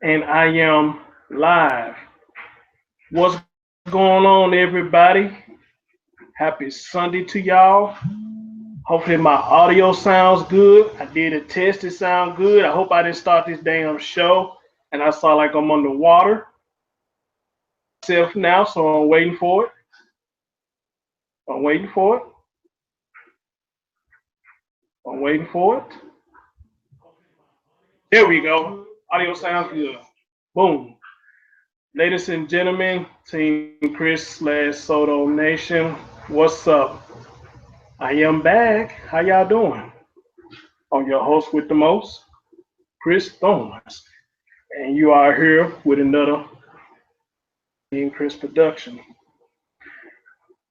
And I am live. What's going on, everybody? Happy Sunday to y'all. Hopefully my audio sounds good. I did a test, it sounds good. I hope I didn't start this damn show and I saw like I'm underwater. Self now, so I'm waiting for it. I'm waiting for it. I'm waiting for it. There we go. Audio sounds good. Boom. Ladies and gentlemen, Team Chris/Soto Nation, what's up? I am back. How y'all doing? I'm your host with the most, Chris Thorns. And you are here with another Team Chris production.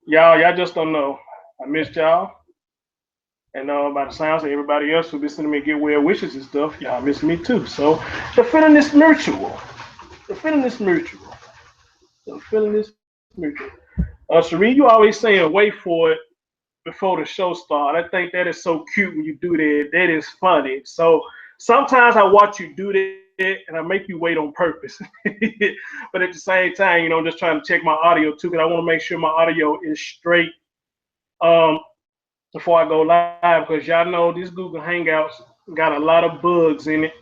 Y'all just don't know. I missed y'all. And by the sounds of everybody else who been sending me get well wishes and stuff, y'all miss me too. So the feeling is mutual. The feeling is mutual. The feeling is mutual. Shereen, you always saying wait for it before the show start. I think that is so cute when you do that. That is funny. So sometimes I watch you do that and I make you wait on purpose. But at the same time, I'm just trying to check my audio too, because I want to make sure my audio is straight before I go live. Because y'all know these Google Hangouts got a lot of bugs in it.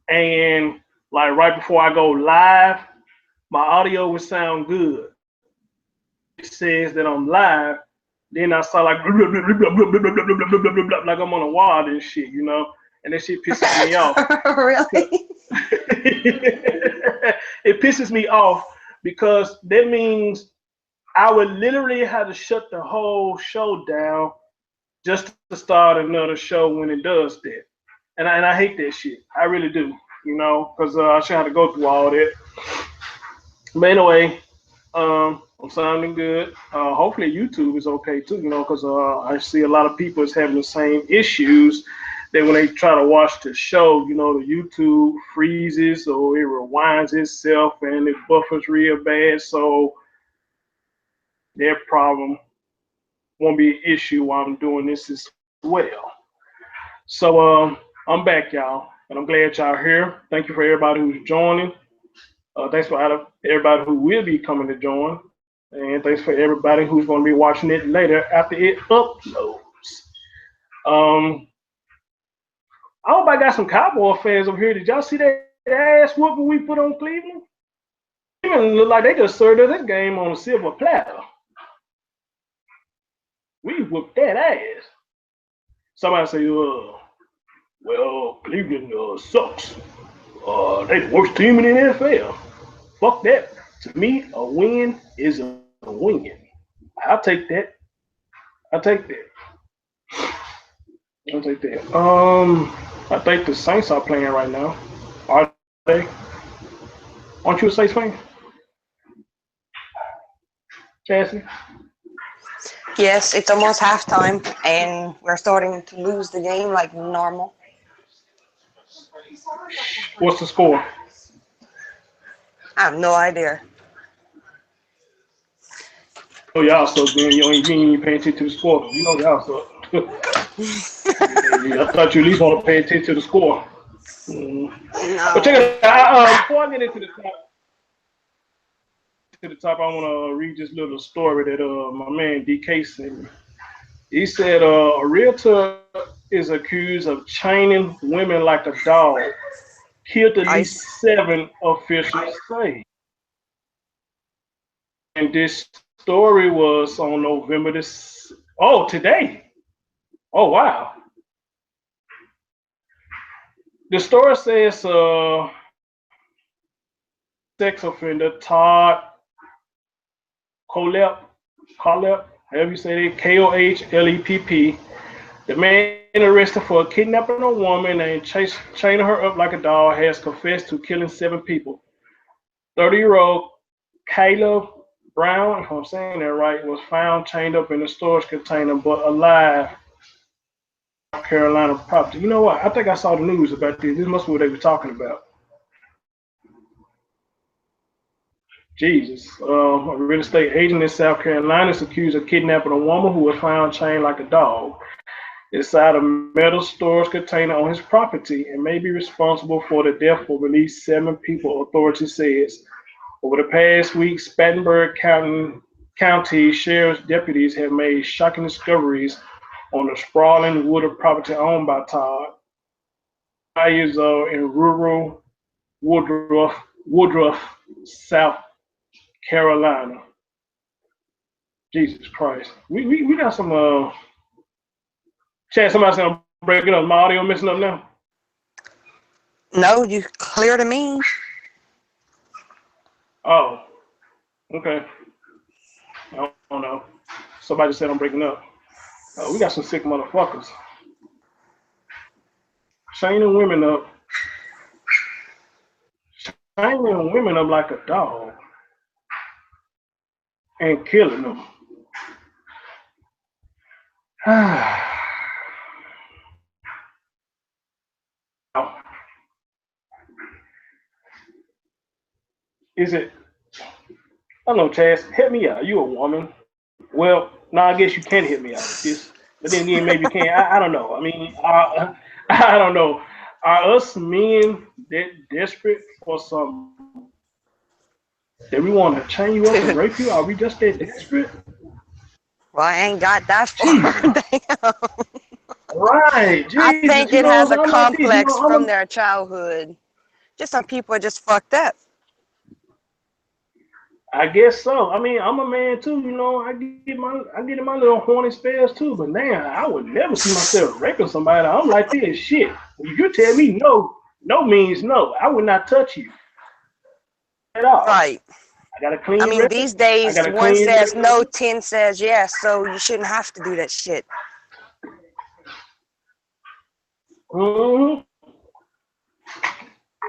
And like right before I go live, my audio would sound good. It says that I'm live, then I start like like I'm on a wall and shit. And that shit pisses me off. Really? It pisses me off because that means I would literally have to shut the whole show down just to start another show when it does that. And I hate that shit. I really do, because I should have to go through all that. But anyway, I'm sounding good. Hopefully YouTube is okay too, because I see a lot of people is having the same issues that when they try to watch the show, the YouTube freezes or it rewinds itself and it buffers real bad. So their problem won't be an issue while I'm doing this as well. So I'm back, y'all, and I'm glad y'all here. Thank you for everybody who's joining. Thanks for everybody who will be coming to join. And thanks for everybody who's going to be watching it later after it uploads. Um, I hope I got some Cowboy fans over here. Did y'all see that ass whooping we put on Cleveland? Cleveland look like they just served us this game on a silver platter. We whooped that ass. Somebody say, well, Cleveland sucks. They the worst team in the NFL. Fuck that. To me, a win is a win. I'll take that. I'll take that. I'll take that. I think the Saints are playing right now. Are they? Aren't you a Saints fan? Chassie? Yes, it's almost halftime, and we're starting to lose the game like normal. What's the score? I have no idea. Oh, y'all suck, man. You ain't even paying attention to the score. Y'all suck. I thought you at least want to pay attention to the score. But check No. it out. Before I get into the top, I want to read this little story that my man DK sent me. He said a realtor is accused of chaining women like a dog. Killed at least Ice. 7 officials say. And this story was on November this. Oh, today. Oh, wow. The story says sex offender Todd Kohlhepp, however you say it, Kohlepp. The man arrested for kidnapping a woman and chaining her up like a dog has confessed to killing 7 people. 30-year-old Caleb Brown, if I'm saying that right, was found chained up in a storage container but alive. South Carolina property. You know what? I think I saw the news about this. This must be what they were talking about. Jesus. A real estate agent in South Carolina is accused of kidnapping a woman who was found chained like a dog. inside a metal storage container on his property and may be responsible for the death of at least 7 people, authorities says. Over the past week, County Sheriff's deputies have made shocking discoveries on the sprawling wooded property owned by Todd. 5 years old in rural Woodruff, South Carolina. Jesus Christ. We got some Chad, somebody's gonna break it up. My audio messing up now. No, you clear to me. Oh, okay. I don't know. Somebody said I'm breaking up. Oh, we got some sick motherfuckers. Chaining women up. Chaining women up like a dog. And killing them. Is it? I don't know, Chaz. Help me out. You a woman? Well, now I guess you can hit me out with this, but then again, maybe you can't. I don't know. I mean, I don't know. Are us men that desperate for some that we want to chain you up and rape you? Are we just that desperate? Well, I ain't got that far. Damn. Right. Jesus, I think it has a I'm complex like from their childhood. Just some people are just fucked up. I guess so. I mean, I'm a man too. I get in my little horny spells too. But man, I would never see myself raping somebody. I'm like this shit. If you tell me no, no means no. I would not touch you at all. Right. I got a clean I mean, record. these days, I got a one clean says record. no, 10 says yes, so you shouldn't have to do that shit. Mm-hmm.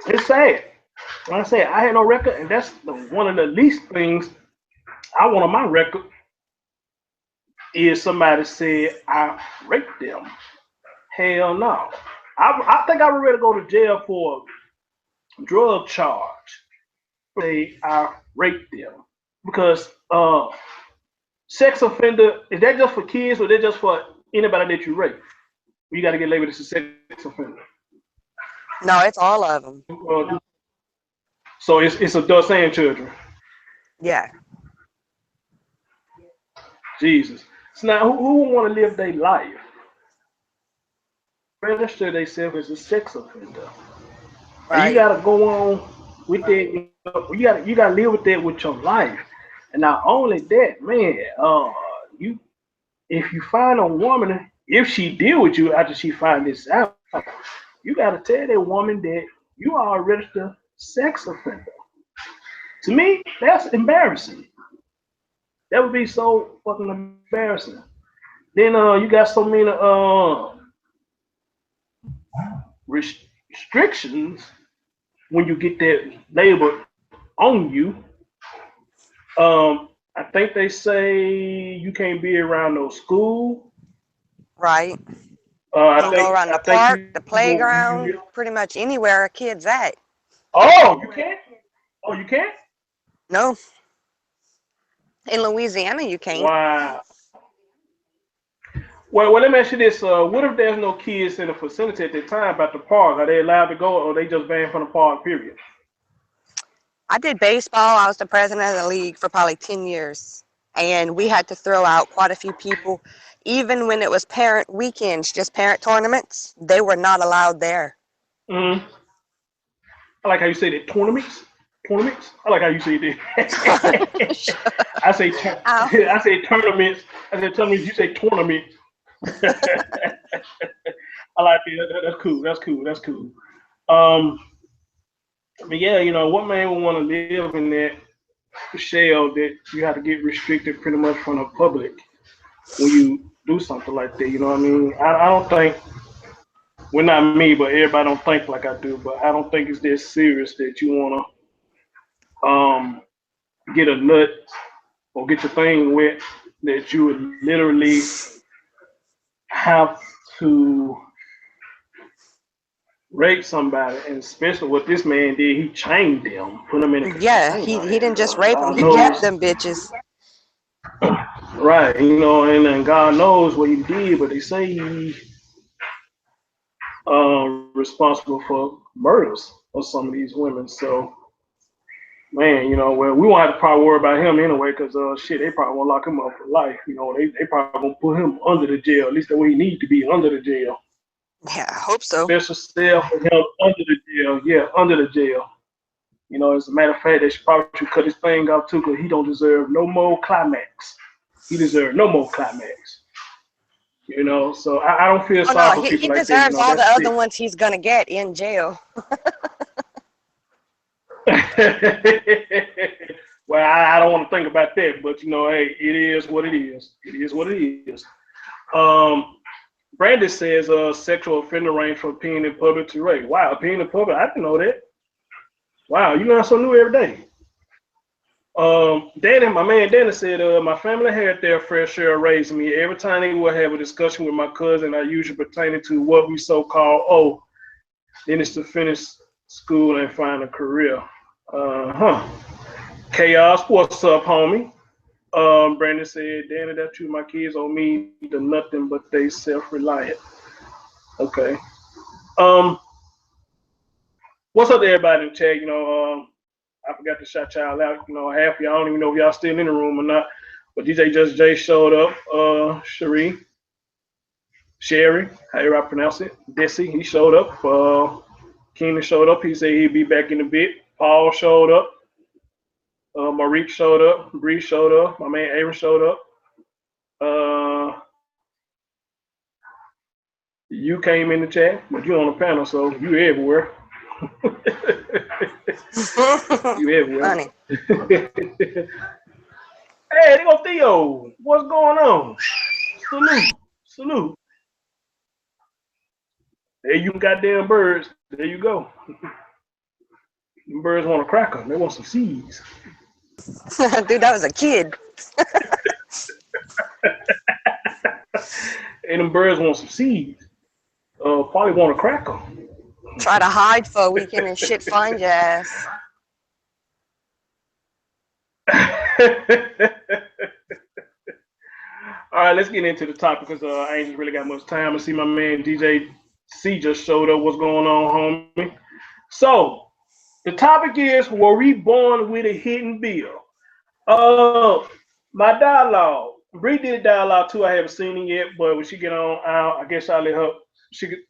It's sad. Like I said, I had no record, and that's one of the least things I want on my record is somebody said I raped them. Hell no. I think I would rather go to jail for a drug charge. Say I raped them because sex offender is that just for kids or is that just for anybody that you rape? You got to get labeled as a sex offender. No, it's all of them. So it's adults and children. Yeah. Jesus. So now who want to live their life? Register themselves as a sex offender. Right. And you gotta go on with that. You gotta live with that with your life. And not only that, man, you if you find a woman, if she deal with you after she find this out, you gotta tell that woman that you are a registered sex offender. To me, that's embarrassing. That would be so fucking embarrassing. Then you got so many restrictions when you get that label on you. I think they say you can't be around no school. Right. Can't go around the park, the playground, pretty much anywhere a kid's at. Oh, you can't? Oh, you can't? No. In Louisiana, you can't. Wow. Well, let me ask you this. What if there's no kids in the vicinity at the time about the park? Are they allowed to go or are they just banned from the park, period? I did baseball. I was the president of the league for probably 10 years. And we had to throw out quite a few people. Even when it was parent weekends, just parent tournaments, they were not allowed there. Mm-hmm. I like how you say that. Tournaments? Tournaments? I like how you say that. I say tournaments. I say tournaments. You say tournaments. I like it. That's cool. That's cool. But yeah, what man would want to live in that shell that you have to get restricted pretty much from the public when you do something like that? You know what I mean? I don't think, well, not me, but everybody don't think like I do. But I don't think it's that serious that you want to get a nut or get your thing wet that you would literally have to rape somebody, and especially what this man did, he chained them, put them in a he didn't just rape them, he kept them bitches. Right, and God knows what he did, but they say he responsible for murders of some of these women. So, man, well, we won't have to probably worry about him anyway, because shit, they probably won't lock him up for life. They probably gonna put him under the jail, at least the way he needs to be under the jail. Yeah, I hope so. Special cell for him under the jail. Yeah, under the jail. As a matter of fact, they should cut his thing off too, because he don't deserve no more climax. He deserves no more climax. So I don't feel Oh sorry no, for he people like that. deserves all the That's other it. ones he's gonna get in jail. Well, I don't want to think about that, but hey, it is what it is. It is what it is. Um, Brandon says sexual offender range from peeing in public to rape. Wow, peeing in public, I didn't know that. Wow, you learn something new every day. Danny, my man Danny said, my family had their fair share of raising me. Every time they would have a discussion with my cousin, I usually pertaining to what we so-called, then it's to finish school and find a career. Uh-huh. Chaos, what's up, homie? Brandon said, Danny, that's true. My kids owe me the nothing, but they self-reliant. Okay. Um, what's up to everybody in the chat? I forgot to shout y'all out. Half of y'all, I don't even know if y'all still in the room or not. But DJ Just J showed up. Sherry, however I pronounce it. Desi, he showed up. Keenan showed up. He said he'd be back in a bit. Paul showed up. Marique showed up. Bree showed up. My man Aaron showed up. You came in the chat, but you're on the panel, so you everywhere. You everywhere. Funny. Hey, they go Theo. What's going on? Salute. Salute. There you goddamn birds. There you go. Them birds want a cracker. They want some seeds. Dude, that was a kid. And them birds want some seeds. Probably want a cracker. Try to hide for a weekend and shit find your ass. All right, let's get into the topic because I ain't just really got much time. I see my man DJ C just showed up. What's going on, homie? So the topic is: were we born with a hidden bill? My dialogue. Bree did dialogue too. I haven't seen it yet, but when she get on, I guess I'll let her. She get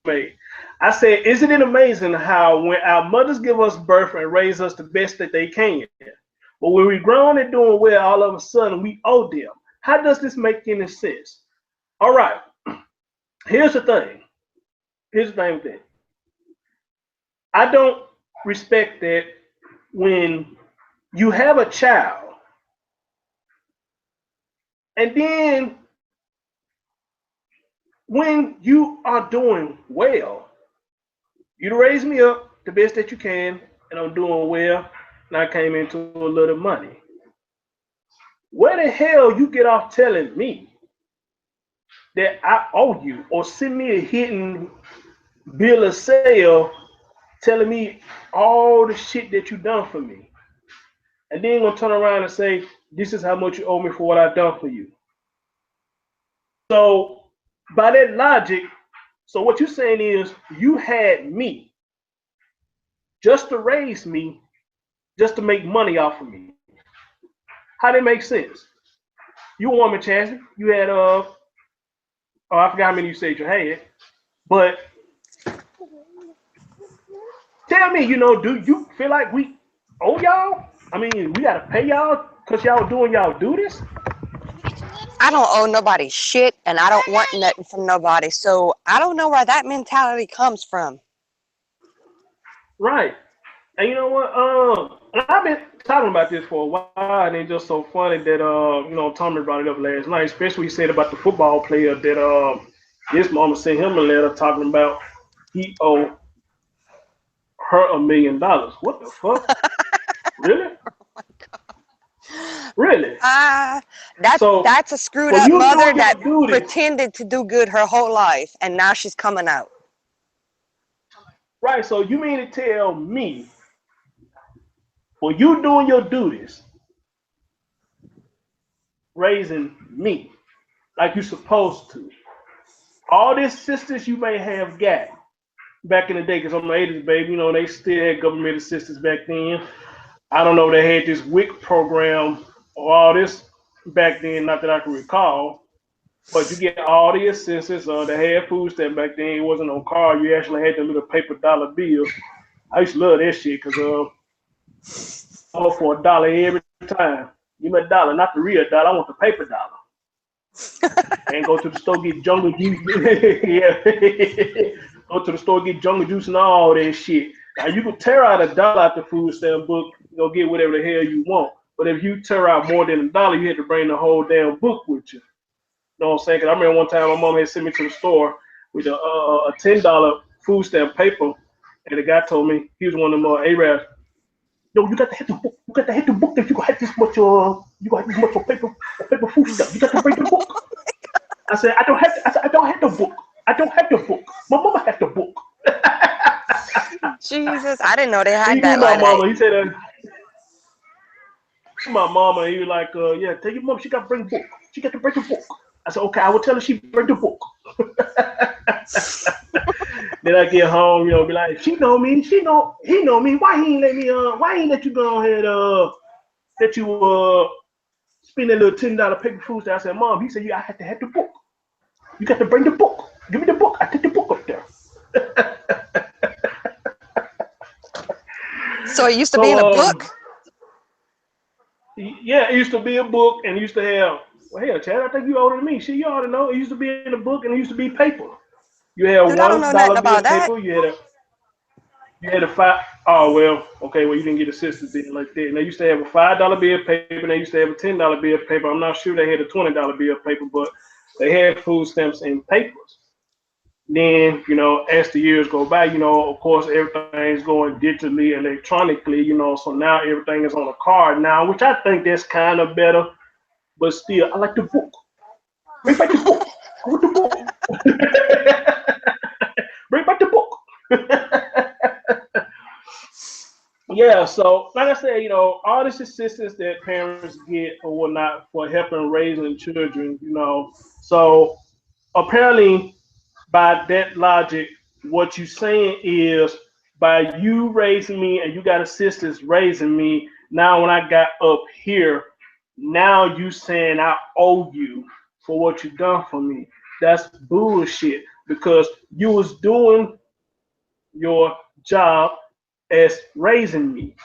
made. I said, isn't it amazing how when our mothers give us birth and raise us the best that they can, but when we're grown and doing well, all of a sudden we owe them. How does this make any sense? All right. Here's the thing. Here's the thing with that. I don't respect that when you have a child and then when you are doing well, you raise me up the best that you can, and I'm doing well, and I came into a little money. Where the hell you get off telling me that I owe you or send me a hidden bill of sale telling me all the shit that you done for me? And then gonna turn around and say, this is how much you owe me for what I've done for you. So by that logic, so what you're saying is you had me just to raise me, just to make money off of me. How that make sense? You a woman, Chassie. You had I forgot how many you said you had, but tell me, do you feel like we owe y'all? I mean, we gotta pay y'all because y'all doing y'all duties? I don't owe nobody shit, and I don't want nothing from nobody. So I don't know where that mentality comes from. Right. And you know what? And I've been talking about this for a while, and it's just so funny that Tommy brought it up last night, especially he said about the football player that his mama sent him a letter talking about he owed her $1 million. What the fuck? Really? Really? So That's a screwed for up you mother doing your that duties, pretended to do good her whole life, and now she's coming out. right? So you mean to tell me, for you doing your duties, raising me like you're supposed to, all the assistance you may have got back in the day, because I'm the 80s baby, you know, they still had government assistance back then. I don't know if they had this WIC program or all this back then, not that I can recall. But you get all the assistance. They had food stamp back then. It wasn't on card. You actually had the little paper dollar bill. I used to love that shit because all for $1 every time. Give me $1, not the real dollar. I want the paper dollar. And go to the store get jungle juice. Yeah. Go to the store get jungle juice and all that shit. Now you can tear out $1 out the food stamp book, get whatever the hell you want. But if you tear out more than $1, you had to bring the whole damn book with you. You know what I'm saying? Because I remember one time my mom had sent me to the store with a $10 food stamp paper, and the guy told me, he was one of them Arabs. No, you got to hit the book. You got to hit the book if you gonna have this much paper food stamp. You got to bring the book. I said, I don't have the book. I don't have the book. My mama has the book. Jesus, I didn't know they had He that. my mama. He said, my mama. He was like, yeah, tell your mom she got to bring the book. She got to bring the book. I said, okay, I will tell her she bring the book. Then I get home, be like, he know me. Why he ain't let me? Why he ain't let you go ahead? That you spend that little $10 paper food stamp. I said, Mom, he said, I had to have the book. You got to bring the book. Give me the book. I take the book up there. So it used to be in a book? Yeah, it used to be a book, and it used to have. Well, hell, Chad, I think you older than me. Shit, you ought to know. It used to be in a book, and it used to be paper. You had Dude, I don't know nothing $1 bill about that. paper. You had a five. Oh well, okay. Well, you didn't get assistance then like that. And they used to have a $5 bill paper, and they used to have a $10 bill paper. I'm not sure they had a $20 bill paper, but they had food stamps in papers. Then, as the years go by, of course, everything's going digitally, electronically, so now everything is on a card now, which I think that's kind of better. But still, I like the book. Bring back the book. I want the book. Bring back the book. Yeah, so like I said, all this assistance that parents get or whatnot for helping raising children, So apparently, by that logic, what you're saying is by you raising me and you got assistance raising me, now when I got up here, now you saying I owe you for what you done for me. That's bullshit because you was doing your job as raising me.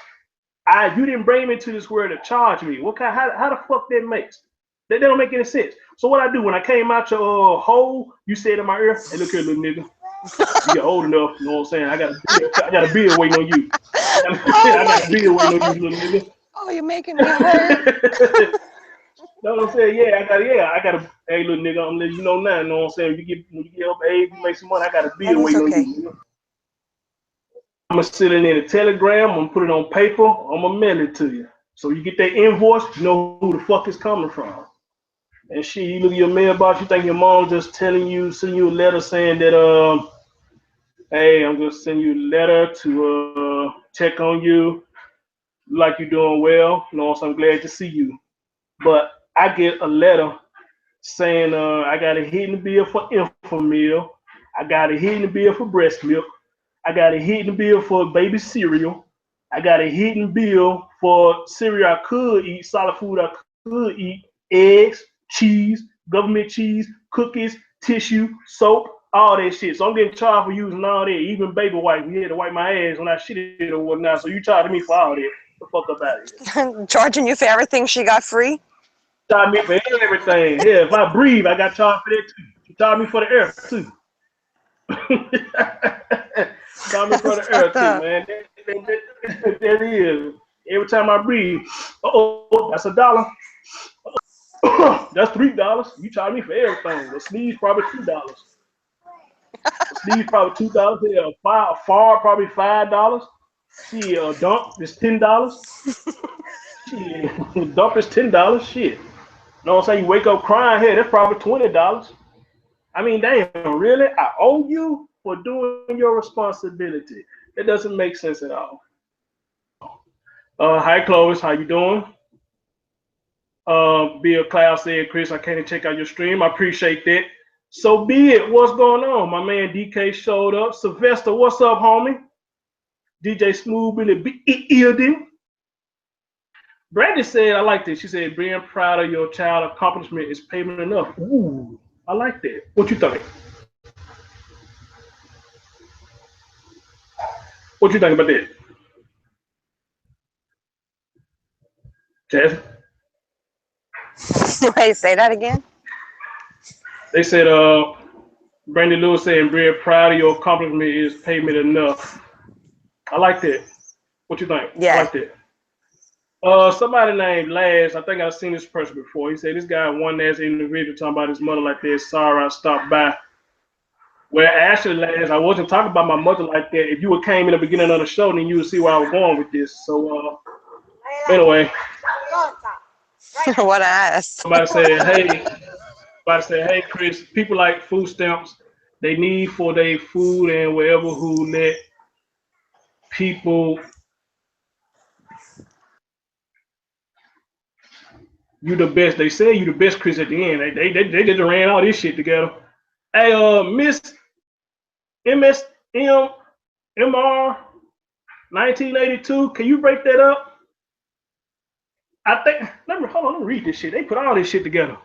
You didn't bring me to this world to charge me. How the fuck that makes? That don't make any sense. So what I do when I came out your hole, you said in my ear, "Hey, look here, little nigga. You get old enough, you know what I'm saying? I got a bill waiting on you. I got a bill waiting on you, little nigga." Oh, you're making me hurt. Know what I'm saying? I got a hey little nigga, I'm letting you know now, you know what I'm saying? When you get up age, you make some money, I got a That bill is waiting okay. on you. I'm gonna send it in a telegram, I'm gonna put it on paper, I'm gonna mail it to you. So you get that invoice, you know who the fuck it's coming from. And shit, you look at your mailbox, you think your mom just sending you a letter saying that hey, I'm gonna send you a letter to check on you, like you're doing well, so I'm glad to see you. But I get a letter saying I got a hidden bill for Infamil, I got a hidden bill for breast milk, I got a hidden bill for baby cereal, I got a hidden bill for cereal I could eat, solid food I could eat, eggs, cheese, government cheese, cookies, tissue, soap, all that shit. So I'm getting charged for using all that, even baby wipe. You had to wipe my ass when I shitted or whatnot. So you charging me for all that. The fuck up out of here. Charging you for everything she got free? Charge me for everything. Yeah, if I breathe, I got charged for that too. You charge me for the air too. Charge me for the air too, man. That is. Every time I breathe, that's $1. That's $3. You charge me for everything. The sneeze probably $2. The sneeze probably $2. Yeah, far probably $5. See, a dump is $10. Shit, dump is $10. Shit. You know what I'm saying? You wake up crying, hey, that's probably $20. I mean, damn, really? I owe you for doing your responsibility. It doesn't make sense at all. Hi, Clovis. How you doing? Bill Cloud said, Chris, I can't check out your stream. I appreciate that. So be it. What's going on? My man DK showed up. Sylvester, what's up, homie? DJ Smooth Billy B. Brandy said, I like this. She said, being proud of your child accomplishment is payment enough. Ooh, I like that. What you think? What you think about that? Jazz? Wait, say that again? They said, Brandy Lewis saying, being proud of your accomplishment is payment enough. I like that. What you think? Yeah. I like that. Somebody named Laz, I think I've seen this person before. He said, this guy, one last individual talking about his mother like this. Sorry, I stopped by. Well, actually, Laz, I wasn't talking about my mother like that. If you would came in the beginning of the show, then you would see where I was going with this. So, anyway. What I asked. Somebody said, hey, Chris, people like food stamps, they need for their food and wherever who let people, you the best. They say you the best, Chris, at the end. They just ran all this shit together. Hey, Miss MSM MR 1982, can you break that up? I think, let me read this shit. They put all this shit together.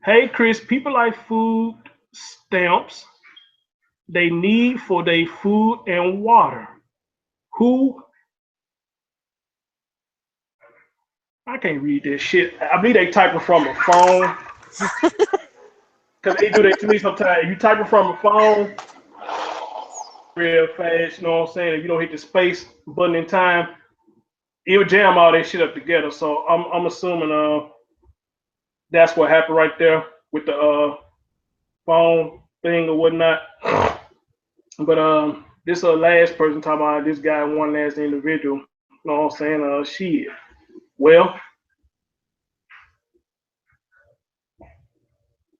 Hey, Chris, people like food stamps, they need for their food and water. Who? I can't read this shit. I believe they type it from a phone. Because they do that to me sometimes. If you type it from a phone real fast, you know what I'm saying? If you don't hit the space button in time, it'll jam all that shit up together. So I'm assuming that's what happened right there with the phone thing or whatnot. But this last person talking about this guy, one last individual. You know what I'm saying? Shit. Well,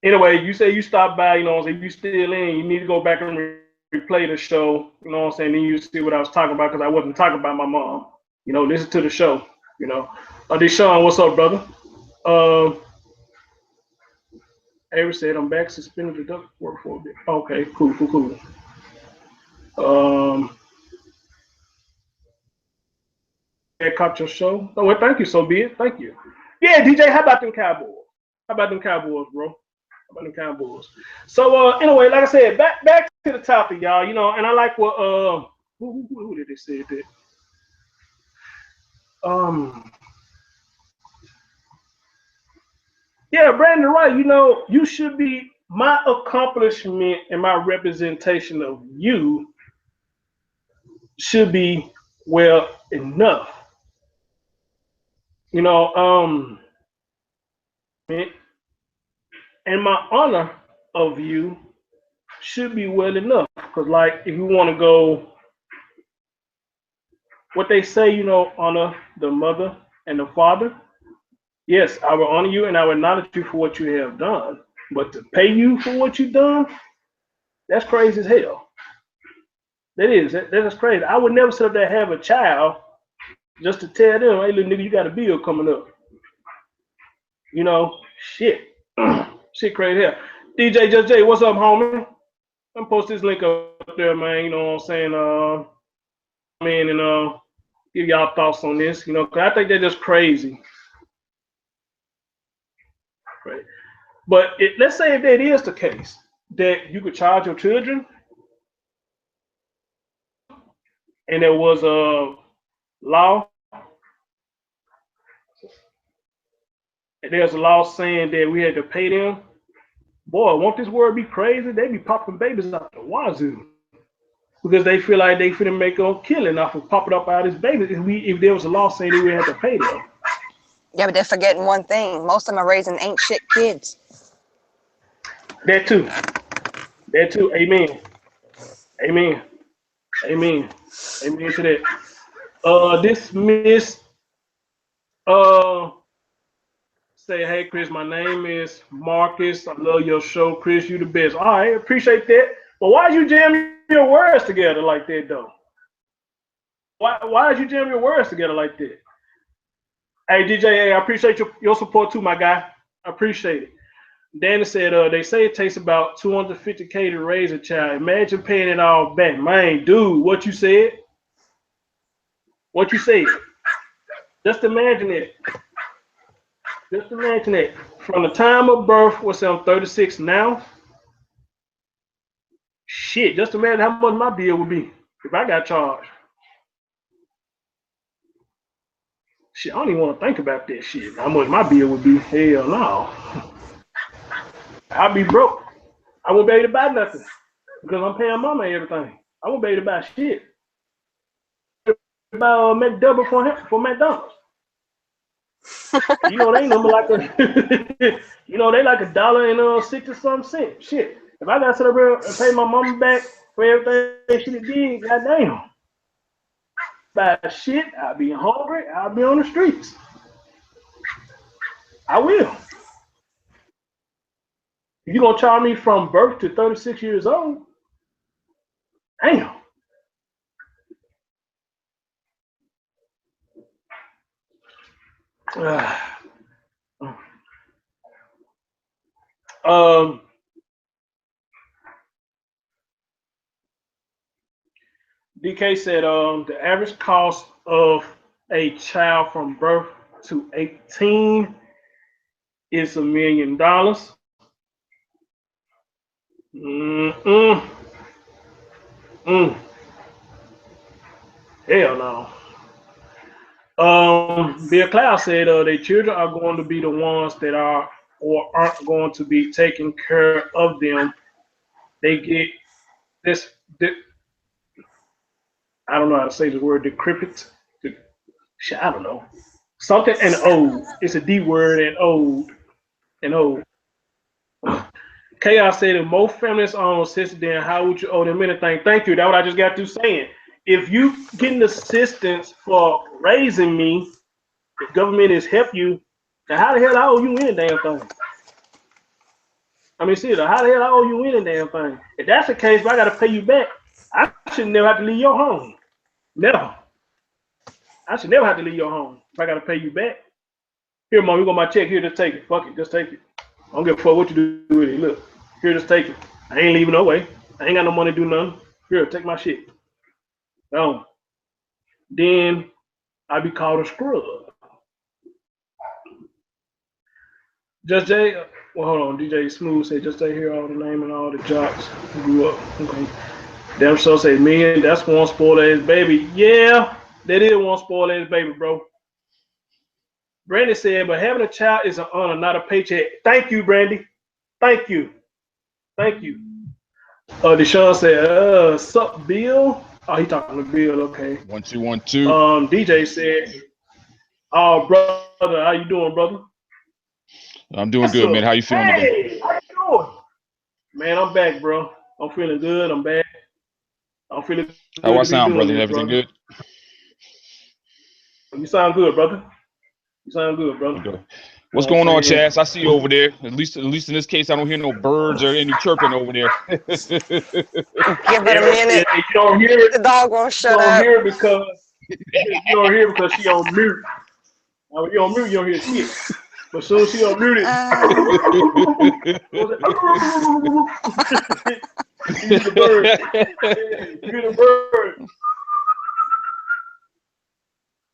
anyway, you say you stopped by, you know what I'm saying? You still in, you need to go back and replay the show, you know what I'm saying? Then you see what I was talking about, because I wasn't talking about my mom. You know, listen to the show, you know. Deshaun, what's up, brother? Avery said, I'm back, suspended the duck work for a bit. Okay, cool. I caught your show. Oh, well, thank you, so be it. Thank you. Yeah, DJ, how about them Cowboys? How about them Cowboys, bro? How about them Cowboys? So, anyway, like I said, back to the topic, y'all, you know, and I like what, who did they say that? Yeah, Brandon, right. You know, you should be, my accomplishment and my representation of you should be well enough. You know, and my honor of you should be well enough. Because, like, if you want to go, what they say, you know, honor the mother and the father. Yes, I will honor you and I will acknowledge you for what you have done. But to pay you for what you've done, that's crazy as hell. That is crazy. I would never sit up there and have a child just to tell them, hey, little nigga, you got a bill coming up. You know, shit. Shit crazy hell. DJ Just J, what's up, homie? I'm post this link up there, man. You know what I'm saying? And give y'all thoughts on this. You know, cause I think they're just crazy. Right. But let's say if that is the case, that you could charge your children, and there was a law, and there's a law saying that we had to pay them. Boy, won't this world be crazy? They be popping babies out the wazoo because they feel like they finna make a killing off of popping up out of this baby. If there was a law saying that we had to pay them. Yeah, but they're forgetting one thing. Most of them are raising ain't shit kids. That too. Amen. Amen to that. This miss say, hey Chris, my name is Marcus. I love your show, Chris. You the best. All right, appreciate that. But why did you jam your words together like that, though? Why did you jam your words together like that? Hey DJ, I appreciate your support too, my guy. I appreciate it. Danny said, they say it takes about $250K to raise a child. Imagine paying it all back. Man, dude, what you said? What you said? Just imagine it. Just imagine it. From the time of birth, what's I'm 36 now? Shit, just imagine how much my bill would be if I got charged. Shit, I don't even want to think about that shit. How much my bill would be. Hell no. I'd be broke. I wouldn't be able to buy nothing because I'm paying mama everything. I wouldn't be able to buy shit. Buy McDouble for McDonald's. You know they number like a, you know they like $1.60 Shit, if I got to sit up here and pay my mama back for everything she did, goddamn. Buy shit, I'll be hungry. I'll be on the streets. I will. You gonna charge me from birth to 36 years old? Damn. DK said the average cost of a child from birth to 18 is $1 million. Hell no. Bill Cloud said their children are going to be the ones that are or aren't going to be taking care of them. They get this I don't know how to say the word decrepit. I don't know. Something and old. It's a D word and old. And old. Chaos said if most families own assistance, then how would you owe them anything? Thank you. That's what I just got through saying. If you getting assistance for raising me, the government has helped you, then how the hell I owe you any damn thing? I mean, seriously, how the hell I owe you any damn thing? If that's the case, if I got to pay you back, I should never have to leave your home. Never. I should never have to leave your home if I got to pay you back. Here, mom, you got my check. Here, just take it. Fuck it, just take it. I don't give a fuck what you do with it. Look, here, just take it. I ain't leaving no way. I ain't got no money to do nothing. Here, take my shit. Then I be called a scrub. Just Jay, well, hold on. DJ Smooth said, just Jay hear all the name and all the jocks grew up. Okay. Damn sure say, man, that's one spoiled ass baby. Yeah, that is one spoiled ass baby, bro. Brandy said, but having a child is an honor, not a paycheck. Thank you, Brandy. Thank you. Thank you. Deshaun said, sup, Bill? Oh, he talking to Bill, okay. 1 2 1 2. DJ said, oh, brother, how you doing, brother? I'm doing good, man. How you feeling today? How you doing? Man, I'm back, bro. I'm feeling good. I'm back. I'm feeling good. How I sound, brother? Everything good? You sound good, brother. You sound good, brother. Okay. What's going on, Chaz? I see you over there. At least in this case, I don't hear no birds or any chirping over there. Give it a minute. You don't hear it. The dog won't shut up. up. You don't hear it because she on mute. When you on mute, you don't hear shit. But as soon as she on mute it, you hear the bird. You hear the bird.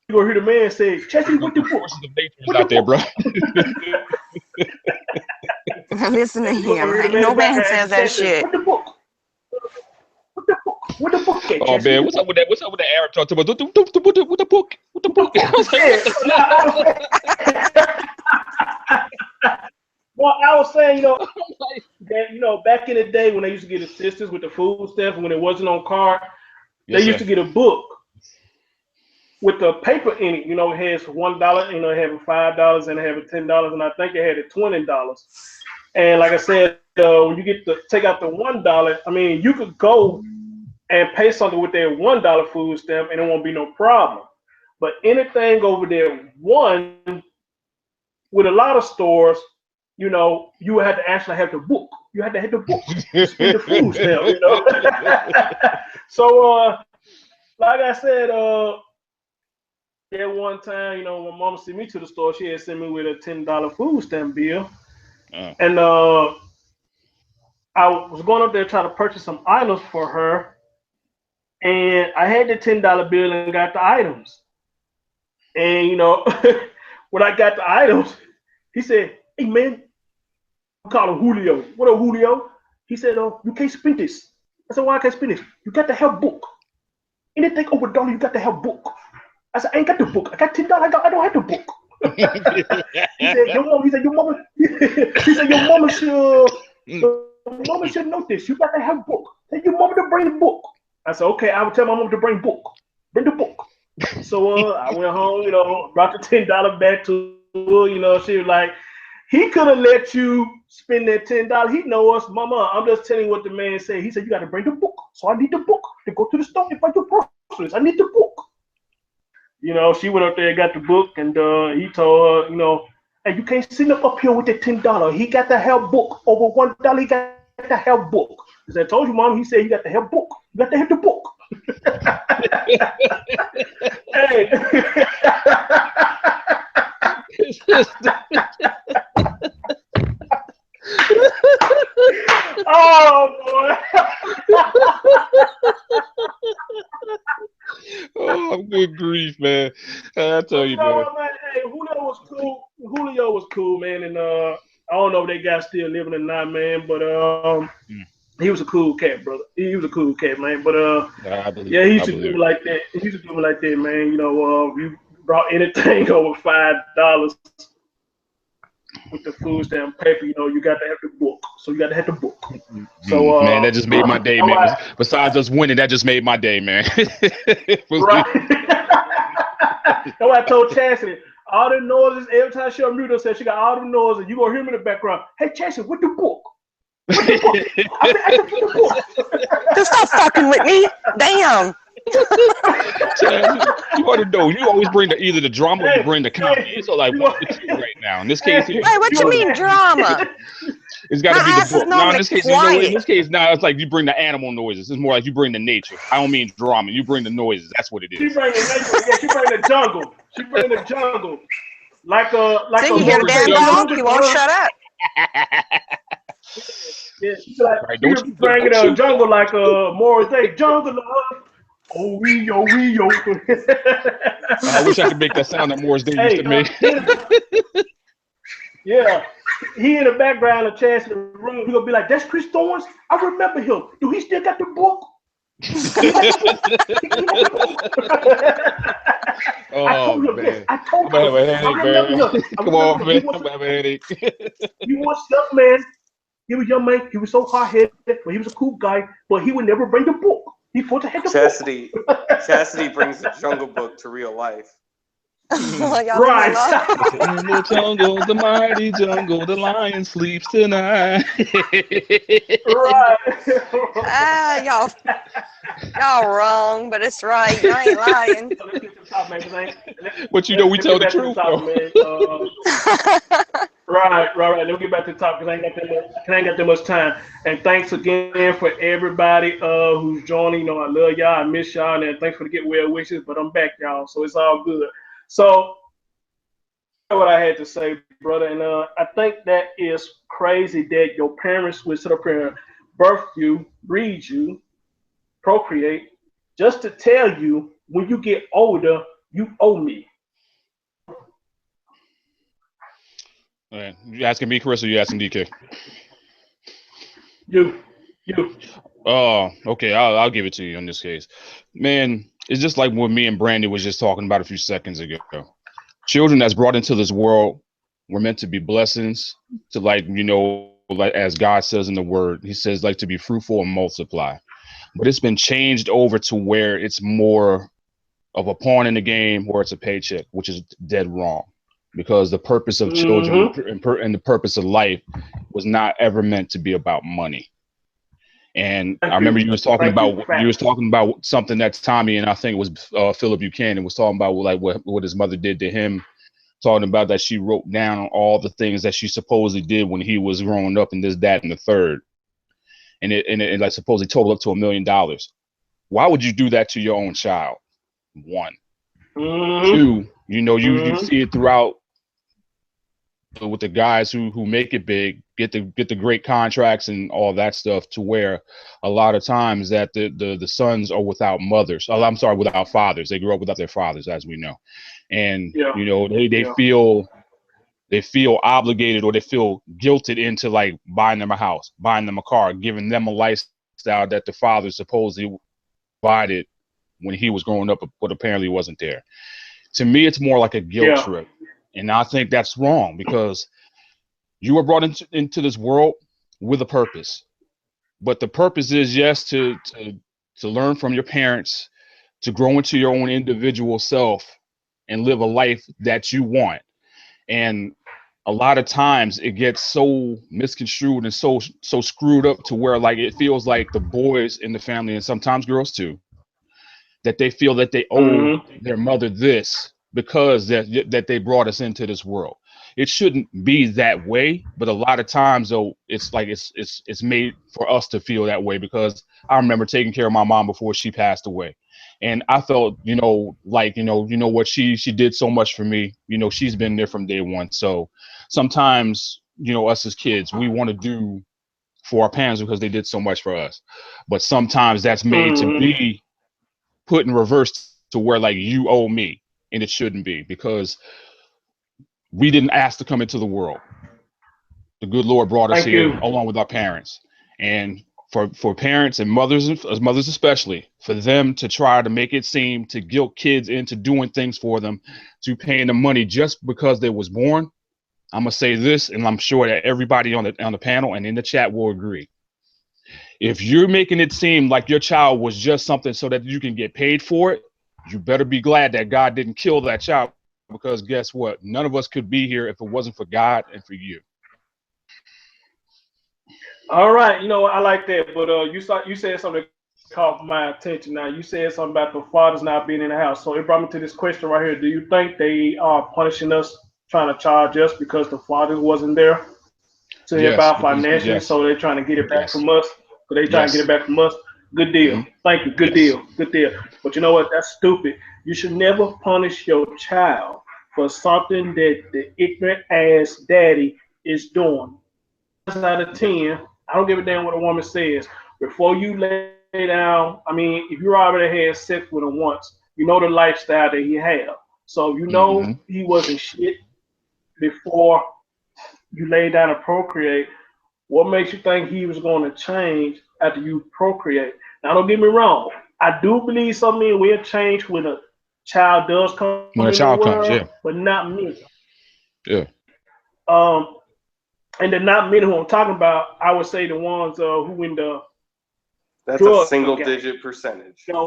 You gonna hear the man say, "Check it with the book." Out there, bro. Listen to him. No man says that shit. What the book? What the book? Oh man, what's up with that? What's up with the Arab talk about? What the book? What the book? Well, I was saying, that, back in the day when they used to get assistance with the food stuff, when it wasn't on card, they used to get a book with the paper in it. It has $1, it have a $5, and it have a $10, and I think it had a $20. And like I said, when you get to take out the $1, I mean, you could go and pay something with their $1 food stamp, and it won't be no problem. But anything over there, with a lot of stores, you would have to actually have the book. You had to have the book with the food stamp, So, like I said, at one time, when my mama sent me to the store, she had sent me with a $10 food stamp bill. And I was going up there trying to purchase some items for her, and I had the $10 bill and got the items. And you know, when I got the items, he said, "Hey man, we call him Julio. What up, Julio?" He said, you can't spend this." I said, "Why I can't spend this?" "You got to have book. Anything over $1, you got to have book." I said, "I ain't got the book. I got $10. I don't have the book." He said, "Your mom." He said, "Your mama." He said, "Your mama should. Your mama should know this. You got to have book. Tell your mama to bring the book." I said, "Okay, I will tell my mom to bring book. Bring the book." So I went home, you know, brought the $10 back to her. You know, she was like, "He could have let you spend that $10. He know us, mama. I'm just telling you what the man said." He said, "You got to bring the book. So I need the book to go to the store and buy your groceries. I need the book." You know, she went up there and got the book, and he told her, you know, "Hey, you can't sit up here with the $10. He got to have book. Over $1, he got to have book." As I told you, mom, he said, "You got to have book. You got to have the book." Hey. Oh boy. Oh, good grief, man. I tell you, You know man. what, man? Hey, Julio was cool. Julio was cool, man, and I don't know if they got still living or not, man, but he was a cool cat, brother. He was a cool cat, man. But I believe yeah, it. he I used to do believe me like that. He used to do me like that, man. You know, you brought anything over $5 with the food stamp paper, you know, you got to have the book. So you got to have the book. So man, that just made my day, man. Besides us winning, that just made my day, man. right. That's why I told Chastity, all the noises, every time she unmute herself, she got all the noises. You gonna hear me in the background. "Hey, Chastity, with the book. With the book. I said, "With the book." Just stop fucking with me. Damn. Chaz, you ought to know. You always bring either the drama or you bring the comedy. So like one of the two right now. In this case here, Hey, what you mean drama? it's got My to be the ass is book. No, in normally this case, quiet. in this case, now it's like you bring the animal noises. It's more like you bring the nature. I don't mean drama. You bring the noises. That's what it She is. bring the nature. Yeah, she bring the jungle. She bring the jungle. Like See, a you hear the Morris damn Day. dog? He won't shut up. Yeah, she like Right? she bring Don't the you jungle like a Morris Day. Jungle love. Oh we yo we yo. I wish I could make that sound that Morris Day used to make. Yeah, he in the background of Chance in the room. He gonna be like, "That's Chris Thorns. I remember him. Do he still got the book?" Oh, I told him man. this. I told I'm him. gonna have a headache, I remember man. him. Come on, man. I'm gonna have a headache. He was young man. He was young man. He was so hard headed, but he was a cool guy. But he would never bring the book. He supposed to have the book. Chastity brings the Jungle Book to real life. Y'all Right. In the jungle, the mighty jungle, the lion sleeps tonight. Right. Y'all wrong, but it's right. I ain't lying. So let's get to the top, man. But you know, we tell the Let's get truth, back to the top, man. Right. Let me get back to the top because I ain't got that much time. And thanks again for everybody who's joining. You know, I love y'all. I miss y'all. And thanks for the get well wishes. But I'm back, y'all. So it's all good. So that's what I had to say, brother. And I think that is crazy that your parents would sit up here and birth you, breed you, procreate, just to tell you when you get older, you owe me. All right. You asking me, Chris, or you asking DK? You. Oh, okay. I'll give it to you in this case. Man, it's just like what me and Brandy was just talking about a few seconds ago. Children that's brought into this world were meant to be blessings to, like, you know, like as God says in the word, he says, like, to be fruitful and multiply. But it's been changed over to where it's more of a pawn in the game or it's a paycheck, which is dead wrong. Because the purpose of children and the purpose of life was not ever meant to be about money. And I remember you was talking about something that Tommy, and I think it was Philip Buchanan, was talking about, like what his mother did to him, talking about that she wrote down all the things that she supposedly did when he was growing up, and this, that, and the third, and it like supposedly totaled up to $1 million. Why would you do that to your own child? One. Two, you know, you see it throughout with the guys who make it big, get the great contracts and all that stuff, to where a lot of times that the sons are without mothers. Oh, I'm sorry, without fathers. They grew up without their fathers, as we know, and Yeah. they feel obligated, or they feel guilted into like buying them a house, buying them a car, giving them a lifestyle that the father supposedly provided when he was growing up, but apparently wasn't there. To me, it's more like a guilt trip. And I think that's wrong, because you were brought into this world with a purpose. But the purpose is, yes, to learn from your parents, to grow into your own individual self and live a life that you want. And a lot of times it gets so misconstrued and so screwed up, to where like it feels like the boys in the family, and sometimes girls too, that they feel that they owe their mother this because that they brought us into this world. It shouldn't be that way, but a lot of times though, it's like it's made for us to feel that way, because I remember taking care of my mom before she passed away, and I felt, like what, she did so much for me. She's been there from day one. So sometimes, us as kids, we want to do for our parents because they did so much for us, but sometimes that's made to be put in reverse, to where like you owe me, and it shouldn't be, because we didn't ask to come into the world. The good Lord brought us here along with our parents. And for parents and mothers especially, for them to try to make it seem to guilt kids into doing things for them, to paying them money just because they was born, I'm gonna say this, and I'm sure that everybody on the panel and in the chat will agree. If you're making it seem like your child was just something so that you can get paid for it, you better be glad that God didn't kill that child, because guess what? None of us could be here if it wasn't for God and for you. All right, I like that, but you said something that caught my attention. Now, you said something about the fathers not being in the house, so it brought me to this question right here. Do you think they are punishing us, trying to charge us because the father wasn't there to help out financially? Yes. So they're trying to get it back from us. So they trying to get it back from us. Good deal. Thank you. Good deal. Good deal. But you know what? That's stupid. You should never punish your child for something that the ignorant ass daddy is doing. Out of 10, I don't give a damn what a woman says. Before you lay down, I mean, if you already had sex with him once, you know the lifestyle that he had. So you know he wasn't shit before you lay down and procreate. What makes you think he was going to change after you procreate? Now, don't get me wrong. I do believe some men will change when a child does come when a child comes, but not me. Yeah. And the not many who I'm talking about, I would say the ones who in the that's a single digit percentage. Yeah,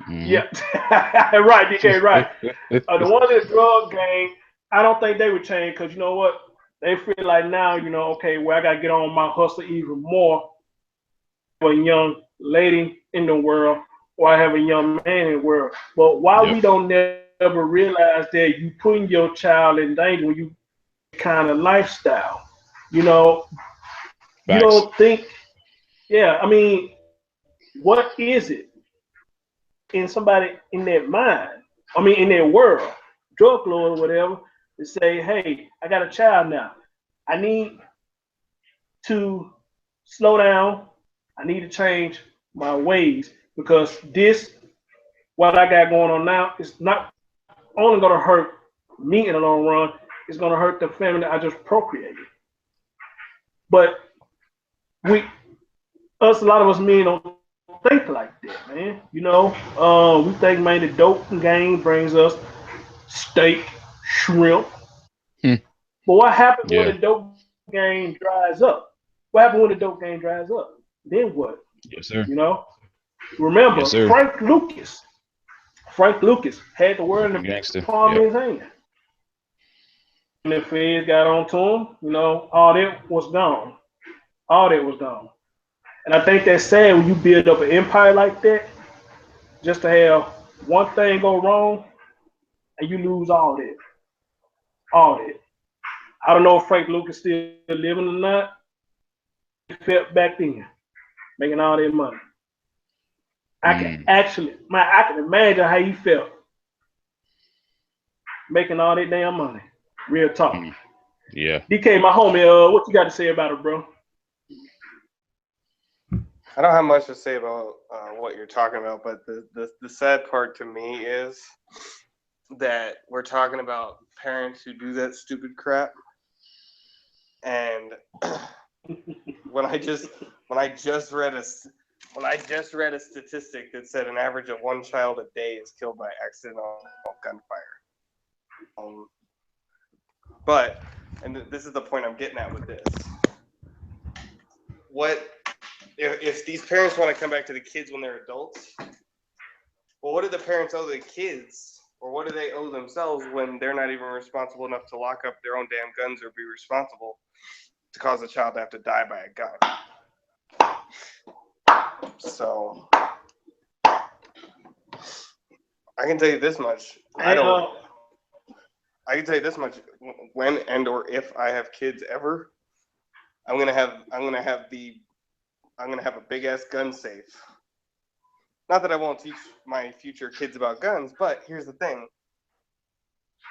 right, DK, right. The ones in the drug gang, I don't think they would change, because you know what? They feel like now, okay, well, I got to get on my hustle even more for a young lady in the world, or I have a young man in the world. But why we don't never realize that you putting your child in danger when you kind of lifestyle, you don't think, I mean, what is it in somebody in their mind, in their world, drug lord or whatever, to say, hey, I got a child now, I need to slow down, I need to change my ways, because what I got going on now is not only going to hurt me in the long run, it's going to hurt the family that I just procreated. But a lot of us men don't think like that, man. We think, man, the dope game brings us steak, shrimp. But what happens when the dope game dries up? What happens when the dope game dries up? Then what? Yes, sir. Remember, Frank Lucas had the world in the palm of his hand. And the feds got onto him, all that was gone. All that was gone. And I think that's sad when you build up an empire like that, just to have one thing go wrong and you lose all that. All that. I don't know if Frank Lucas still living or not. He felt back then, making all that money. I can imagine how he felt making all that damn money. Real talk. Yeah. DK, my homie, what you got to say about it, bro? I don't have much to say about what you're talking about, but the sad part to me is that we're talking about parents who do that stupid crap, and when I just read a statistic that said an average of one child a day is killed by accidental gunfire. But, and this is the point I'm getting at with this. What if these parents want to come back to the kids when they're adults? Well, what do the parents owe the kids, or what do they owe themselves when they're not even responsible enough to lock up their own damn guns or be responsible to cause a child to have to die by a gun? So I can tell you this much. I can tell you this much. When and or if I have kids ever, I'm gonna have a big ass gun safe. Not that I won't teach my future kids about guns, but here's the thing.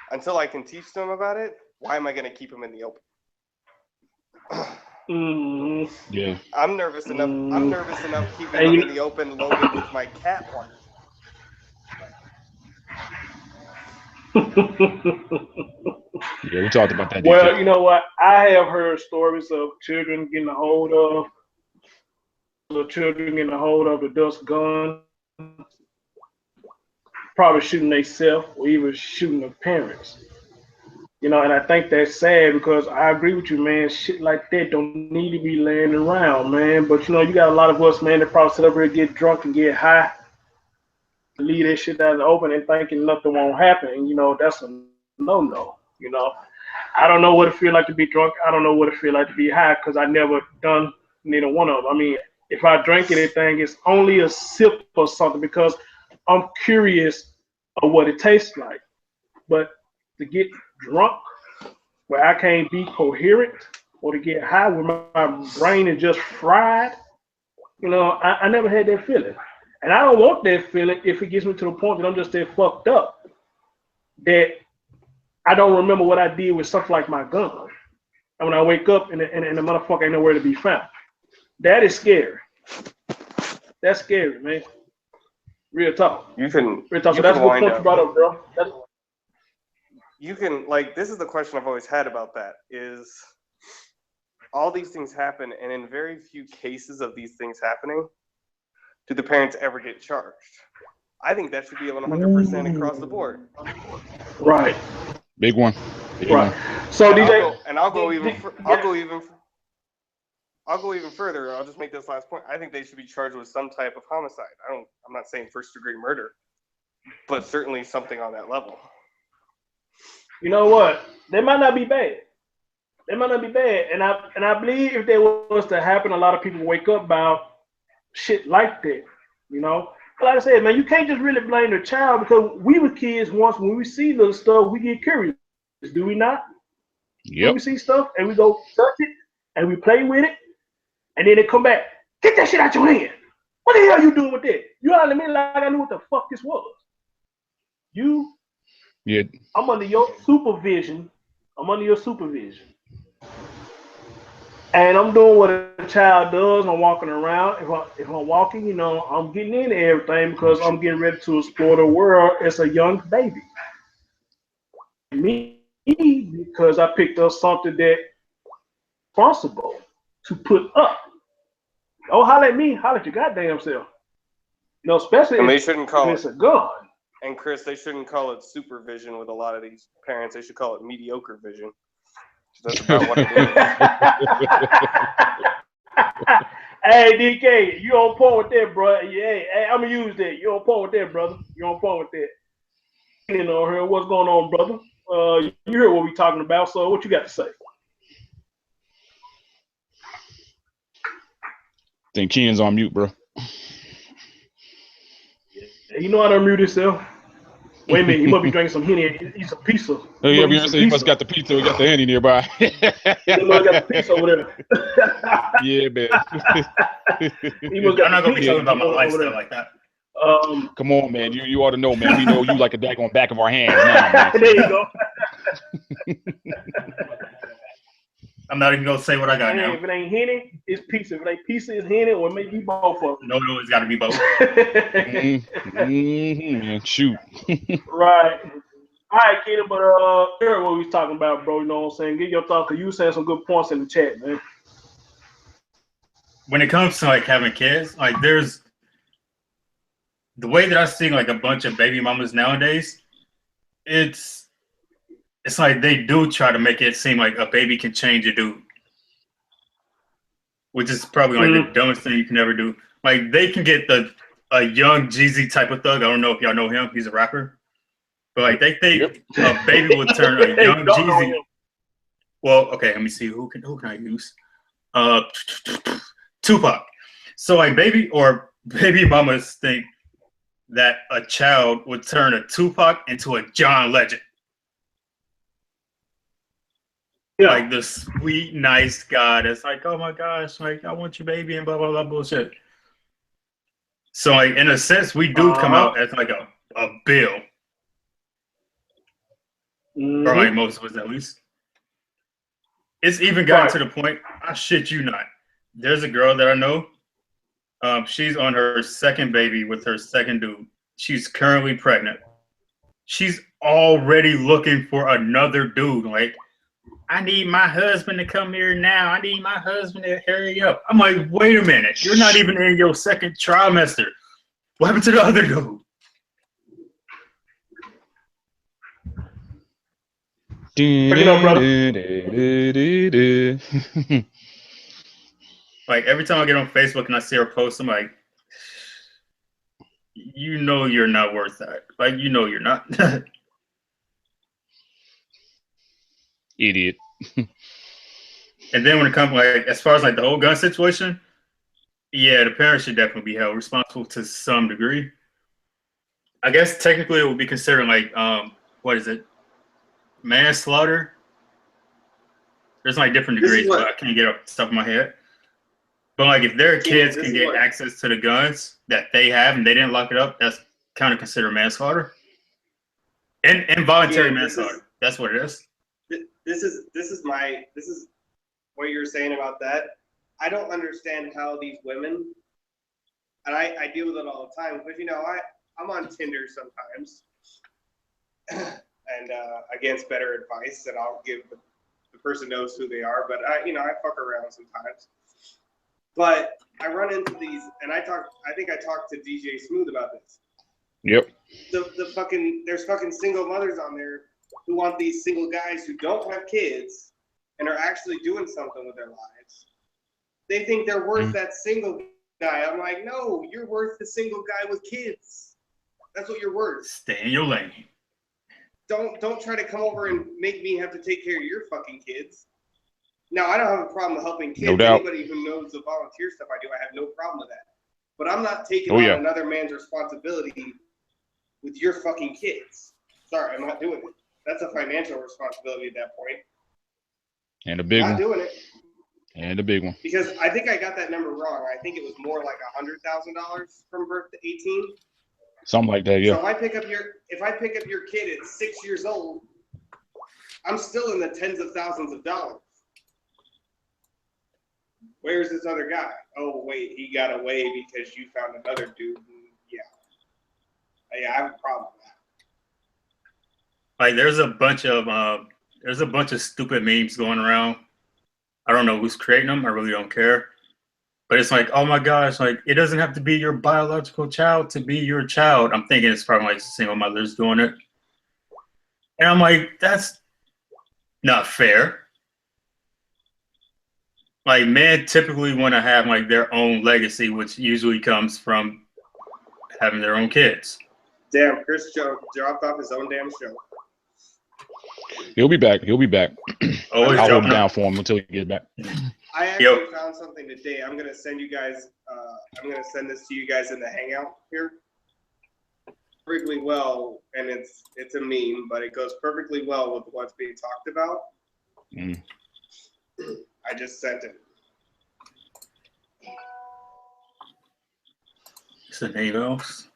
Until I can teach them about it, why am I gonna keep them in the open? Yeah. I'm nervous enough keeping them in the open loaded with my cat one. Yeah, we talked about that. Well, you know what? I have heard stories of children getting a hold of adults' guns, probably shooting themselves or even shooting their parents. You know, and I think that's sad because I agree with you, man. Shit like that don't need to be laying around, man. But you know, you got a lot of us, man, that probably sit up here, get drunk and get high, leave that shit out in the open and thinking nothing won't happen. And, you know, that's a no. You know, I don't know what it feel like to be drunk. I don't know what it feel like to be high because I never done neither one of them. I mean, if I drink anything, it's only a sip or something because I'm curious of what it tastes like. But to get drunk where I can't be coherent or to get high where my brain is just fried, you know, I never had that feeling. And I don't want that feeling if it gets me to the point that I'm just that fucked up that I don't remember what I did with something like my gun. And when I wake up and the motherfucker ain't nowhere to be found. That is scary. That's scary, man. Real talk. Real talk. So that's a good point you brought up, bro. You can, like, this is the question I've always had about that, is all these things happen, and in very few cases of these things happening, do the parents ever get charged? I think that should be 100% across the board. Right. Big one. Right. So DJ, I'll go even further. I'll just make this last point. I think they should be charged with some type of homicide. I'm not saying first-degree murder, but certainly something on that level. You know what? They might not be bad. And I believe if that was to happen, a lot of people wake up about shit like that. You know, like I said, man, you can't just really blame the child because we were kids once. When we see little stuff, we get curious. Do we not? Yep. When we see stuff and we go touch it and we play with it, and then they come back, get that shit out your hand. What the hell are you doing with that? You know what I mean? Like I knew what the fuck this was. Yeah. I'm under your supervision. And I'm doing what a child does. I'm walking around. If I'm walking, you know, I'm getting into everything because I'm getting ready to explore the world as a young baby. Me, because I picked up something that possible to put up. Oh, holler at me, holler at your goddamn self. You know, especially and they shouldn't call it's a gun. And Chris, they shouldn't call it supervision with a lot of these parents. They should call it mediocre vision. That's about what it is. Hey, DK, you on point with that, bro. Yeah, hey, I'm gonna use that. You on point with that, brother. You on point with that. You know, here, what's going on, brother? You heard what we talking about. So, what you got to say? I think Keenan's on mute, bro. You know how to unmute yourself. Wait a minute, he must be drinking some Henny. He's a pizza. Oh, yeah, he must got the pizza. We got the Henny nearby. He must got the pizza over there. Yeah, man. I'm not gonna be talking about my lifestyle like that. Come on, man. You ought to know, man. We know you like a daggone back of our hands now, man. There you go. I'm not even gonna say what I got now. If it ain't Henny, it's pizza. If it ain't pizza, it's Henny, or maybe both of them. No, it's got to be both. Man, shoot. Right. All right, Keita, but here's what we was talking about, bro. You know what I'm saying? Get your thoughts, because you were saying some good points in the chat, man. When it comes to like having kids, like there's the way that I see like a bunch of baby mamas nowadays, it's like they do try to make it seem like a baby can change a dude, which is probably like the dumbest thing you can ever do. Like they can get a young Jeezy type of thug. I don't know if y'all know him. He's a rapper, but like they think a baby will turn a young Jeezy. Well, okay, let me see who can I use? Tupac. So like baby mamas think that a child would turn a Tupac into a John Legend. Yeah. Like the sweet, nice guy that's like, oh my gosh, like I want your baby and blah blah blah bullshit. So like in a sense, we do come out as like a bill. Or like most of us at least. It's even gotten to the point, I shit you not. There's a girl that I know. She's on her second baby with her second dude. She's currently pregnant. She's already looking for another dude. Like, I need my husband to come here now. I need my husband to hurry up. I'm like, wait a minute. You're not even in your second trimester. What happened to the other dude? Bring it up, brother. Like every time I get on Facebook and I see her post, I'm like, you know you're not worth that. Like, you know you're not. Idiot. And then when it comes like as far as like the whole gun situation, yeah, the parents should definitely be held responsible to some degree. I guess technically it would be considered like what is it? Manslaughter. There's like different degrees, but I can't get up stuff in my head. But like if their kids can get access to the guns that they have and they didn't lock it up, that's kind of considered manslaughter. And involuntary manslaughter. That's what it is. This is what you're saying about that. I don't understand how these women, and I deal with it all the time, but you know, I'm on Tinder sometimes. And against better advice that I'll give the person knows who they are, but I fuck around sometimes. But I run into these, and I think I talked to DJ Smooth about this. Yep. There's fucking single mothers on there who want these single guys who don't have kids and are actually doing something with their lives. They think they're worth that single guy. I'm like, no, you're worth the single guy with kids. That's what you're worth. Stay in your lane. Don't try to come over and make me have to take care of your fucking kids. Now, I don't have a problem with helping kids. No doubt. Anybody who knows the volunteer stuff I do, I have no problem with that. But I'm not taking on another man's responsibility with your fucking kids. Sorry, I'm not doing it. That's a financial responsibility at that point. And a big one. Not doing it. And a big one. Because I think I got that number wrong. I think it was more like $100,000 from birth to 18. Something like that, yeah. So if I pick up your kid at 6 years old, I'm still in the tens of thousands of dollars. Where's this other guy? Oh wait, he got away because you found another dude. Yeah, I have a problem with that. Like there's a bunch of stupid memes going around. I don't know who's creating them. I really don't care. But it's like, oh my gosh, like it doesn't have to be your biological child to be your child. I'm thinking it's probably like single mothers doing it. And I'm like, that's not fair. Like men typically want to have like their own legacy, which usually comes from having their own kids. Damn, Chris Joe dropped off his own damn show. He'll be back. I'll hold him down for him until he gets back. I actually found something today. I'm gonna send you guys. I'm gonna send this to you guys in the Hangout here. Perfectly well, and it's a meme, but it goes perfectly well with what's being talked about. I just sent it. It's an emails.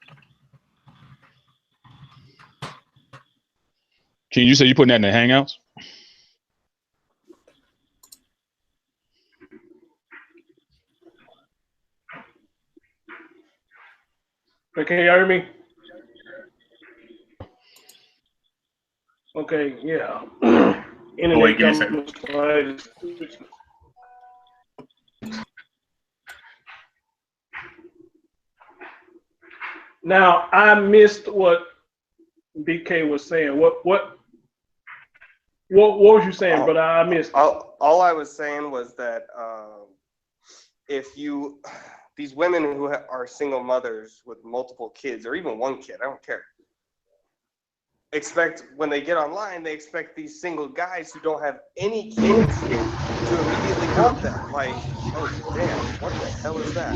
Can you say you putting that in the Hangouts? Okay, you hear me? Okay, yeah. Oh, wait, give me a second. Now I missed what BK was saying. What was you saying, brother? I missed. All I was saying was that if these women who are single mothers with multiple kids, or even one kid, I don't care, expect when they get online, they expect these single guys who don't have any kids to immediately want them. Like, oh damn, what the hell is that?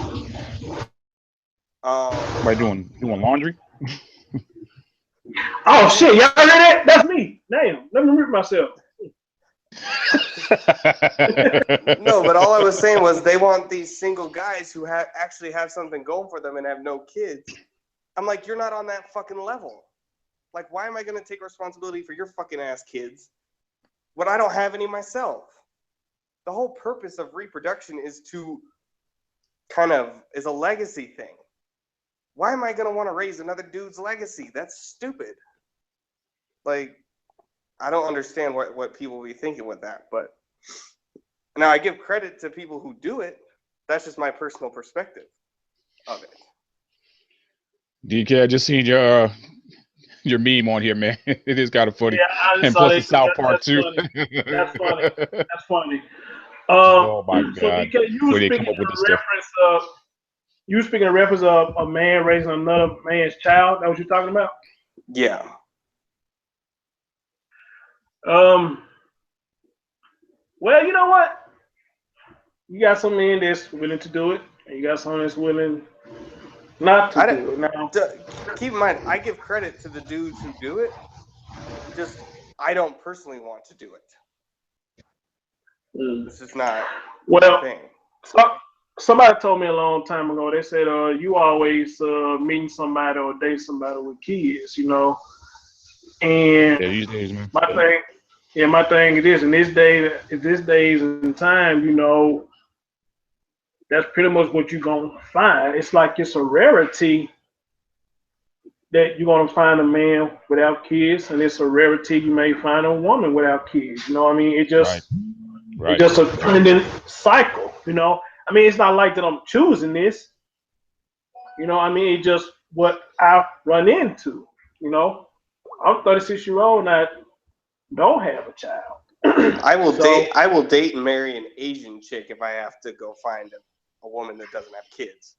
By doing laundry. Oh shit! Y'all heard that? That's me. Damn. Let me mute myself. No, but all I was saying was they want these single guys who actually have something going for them and have no kids. I'm like, you're not on that fucking level. Like, why am I going to take responsibility for your fucking ass kids when I don't have any myself? The whole purpose of reproduction is is a legacy thing. Why am I going to want to raise another dude's legacy? That's stupid. Like, I don't understand what people will be thinking with that. But now I give credit to people who do it. That's just my personal perspective of it. DK, I just seen your meme on here, man. It is kind of funny. Yeah, and plus the South Park too. That's funny. That's funny. Oh my God! So BK, you speaking in reference of a man raising another man's child. That what you're talking about? Yeah. Well, you know what? You got some men that's willing to do it, and you got some that's willing not to do it. Now, keep in mind, I give credit to the dudes who do it. Just, I don't personally want to do it. This is not well. Thing. Somebody told me a long time ago. They said, "You always meeting somebody or date somebody with kids, you know." And these days, man. my thing is this: in this days and time, you know, that's pretty much what you're gonna find. It's like it's a rarity that you're gonna find a man without kids, and it's a rarity you may find a woman without kids. You know what I mean? It's just a trending cycle, you know. I mean, it's not like that I'm choosing this. You know, I mean, it's just what I run into. You know, I'm 36-year-old and I don't have a child. I will date and marry an Asian chick if I have to go find a woman that doesn't have kids.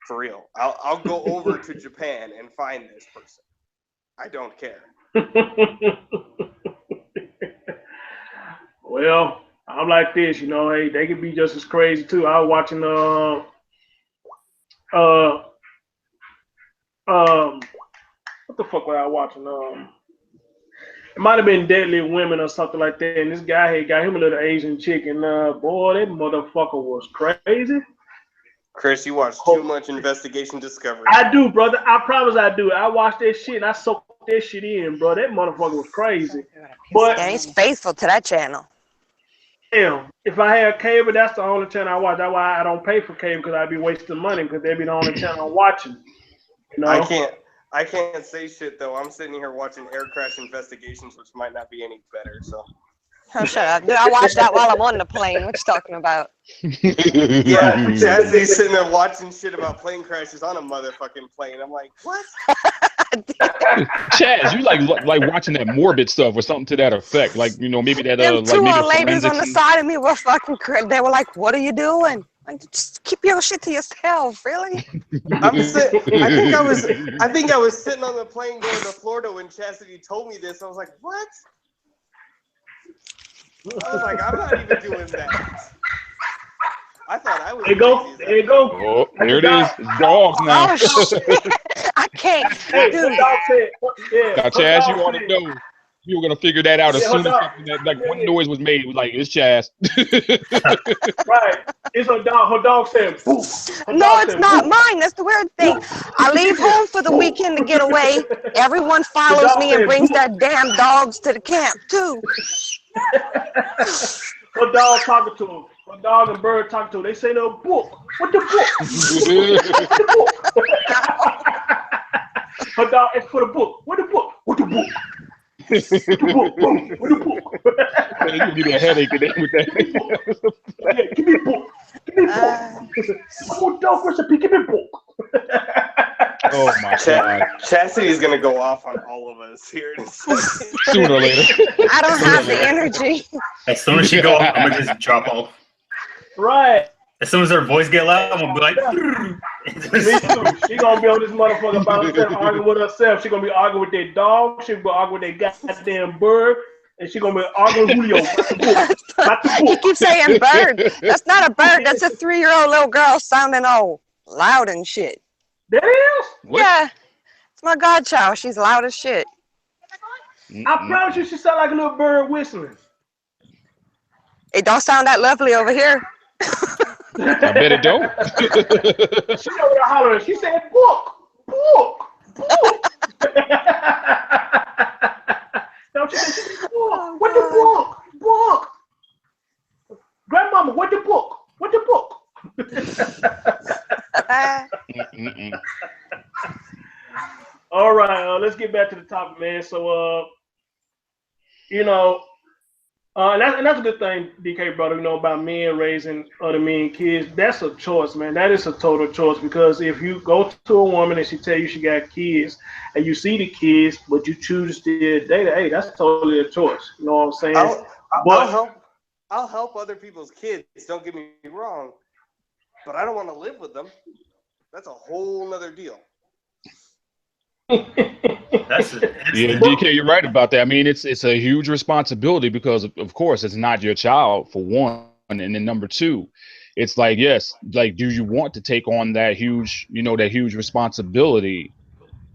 For real, I'll go over to Japan and find this person. I don't care. Well, I'm like this, you know. Hey, they could be just as crazy too. I was watching what the fuck was I watching? It might have been Deadly Women or something like that. And this guy had got him a little Asian chick, and boy, that motherfucker was crazy. Chris, you watch too much Investigation Discovery. I do, brother. I promise I do. I watched that shit and I soaked that shit in, bro. That motherfucker was crazy. But yeah, he's faithful to that channel. Damn, if I had cable, that's the only channel I watch. That's why I don't pay for cable, because I'd be wasting money, because they'd be the only channel I'm watching. You know? I can't say shit though. I'm sitting here watching Air Crash Investigations, which might not be any better. So. Oh, shut up. Dude, I watched that while I'm on the plane. What you talking about? Yeah, Chazzy's sitting there watching shit about plane crashes on a motherfucking plane. I'm like, what? Chaz, you like watching that morbid stuff or something to that effect. Like, you know, maybe that Them two like maybe old ladies on the side of me were fucking crazy. They were like, "What are you doing?" Like, just keep your shit to yourself, really. I think I was sitting on the plane going to Florida when Chastity told me this. I was like, what? I was like, I'm not even doing that. I thought I was. There you go. Oh, there it is. It's dogs now. Oh shit! I can't, dude. Now, Chaz, you want to know? You were gonna figure that out as soon as one noise was made. It was like, it's Chaz. Right. It's her dog. Her dog said, "Poof." No, it's not mine. That's the weird thing. I leave home for the weekend to get away. Everyone follows me and brings their damn dogs to the camp too. Her dog talking to him. Her dog and bird talking to him. They say no book. What the book? What the book? Her dog asked for the book. What the book? What the book? What the book? Boom. What the book? You give me a headache today with that. Yeah, give me a book. Give me a book. I want dog recipe. Give me a book. Oh my God. Chastity's gonna go off on all of us here in a second. Sooner or later. I don't have the energy. As soon as she go, I'm gonna just drop off. Right. As soon as her voice get loud, I'm gonna be like, Me too. She gonna be on this motherfucker by herself, arguing with herself. She gonna be arguing with that dog. She gonna be arguing with that goddamn bird. And she gonna be arguing with Julio. About the book. About the You book. keep saying bird. That's not a bird. That's a 3-year-old little girl sounding all loud and shit. That is? What? Yeah. It's my godchild. She's loud as shit. I promise you, she sound like a little bird whistling. It don't sound that lovely over here. I bet it don't. She over there hollering. She said, book, book, book. Don't you think she said, book? What the book? Book. Grandmama, what the book? What the book? All right, let's get back to the topic, man. So, you know, and that's a good thing, DK brother, you know, about men raising other men kids. That's a choice, man. That is a total choice, because if you go to a woman and she tell you she got kids and you see the kids, but you choose to still date her, hey, that's totally a choice. You know what I'm saying? I'll help other people's kids. Don't get me wrong, but I don't want to live with them. That's a whole nother deal. Yeah, DK, you're right about that. I mean, it's a huge responsibility, because of course it's not your child, for one, and then number two, it's like, yes, like, do you want to take on that huge responsibility,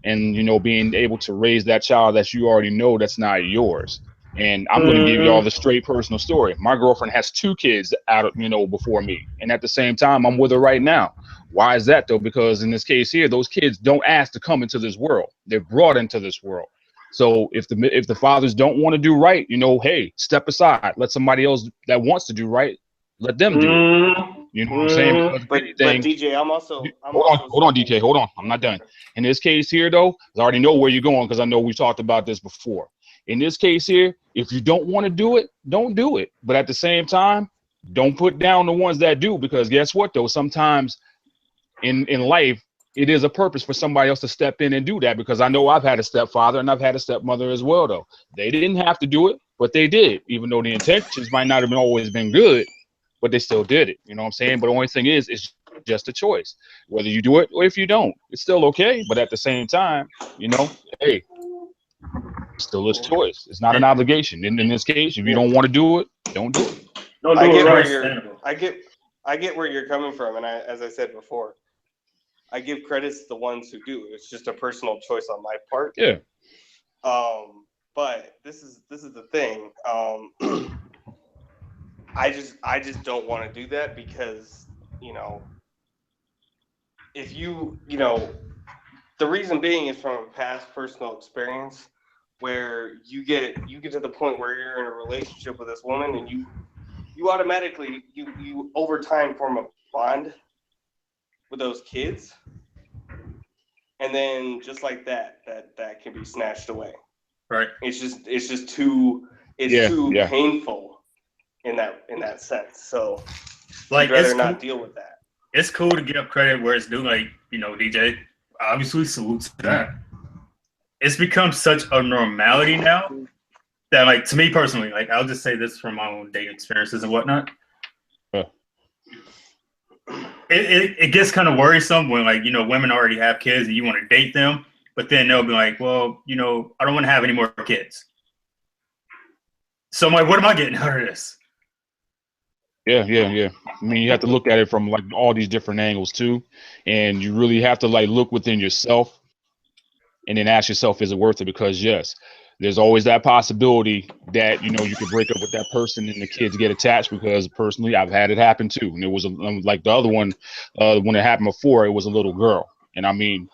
and being able to raise that child that you already know that's not yours? And I'm going to give y'all the straight personal story. My girlfriend has 2 kids out of before me, and at the same time I'm with her right now. Why is that though? Because in this case here, those kids don't ask to come into this world. They're brought into this world. So if the fathers don't want to do right, hey, step aside. Let somebody else that wants to do right, let them do it. You know what I'm saying? But DJ, Hold on, DK. Hold on. I'm not done. In this case here, though, I already know where you're going, because I know we've talked about this before. In this case here, if you don't want to do it, don't do it. But at the same time, don't put down the ones that do, because guess what, though? Sometimes in life, it is a purpose for somebody else to step in and do that, because I know I've had a stepfather and I've had a stepmother as well, though. They didn't have to do it, but they did, even though the intentions might not have always been good, but they still did it. You know what I'm saying? But the only thing is, it's just a choice. Whether you do it or if you don't, it's still okay. But at the same time, hey, still a choice. It's not an obligation. In this case, if you don't want to do it, don't do it. Don't do it right. I get where you're coming from, and as I said before, I give credits to the ones who do. It's just a personal choice on my part. Yeah. But this is the thing. I just don't want to do that, because if the reason being is from a past personal experience, where you get to the point where you're in a relationship with this woman, and you automatically you over time form a bond with those kids, and then just like that can be snatched away. Right. It's just too painful in that sense. So like, I'd rather not deal with that. It's cool to give credit where it's due, like, DJ, obviously salutes to that. It's become such a normality now that, like, to me personally, like, I'll just say this from my own dating experiences and whatnot. It gets kind of worrisome when, like, women already have kids and you want to date them, but then they'll be like, well, I don't want to have any more kids. So I'm like, what am I getting out of this? Yeah. I mean, you have to look at it from, like, all these different angles too, and you really have to, like, look within yourself and then ask yourself, is it worth it? Because yes, there's always that possibility that you could break up with that person and the kids get attached, because personally I've had it happen too. And it was like the other one, when it happened before, it was a little girl, and I mean,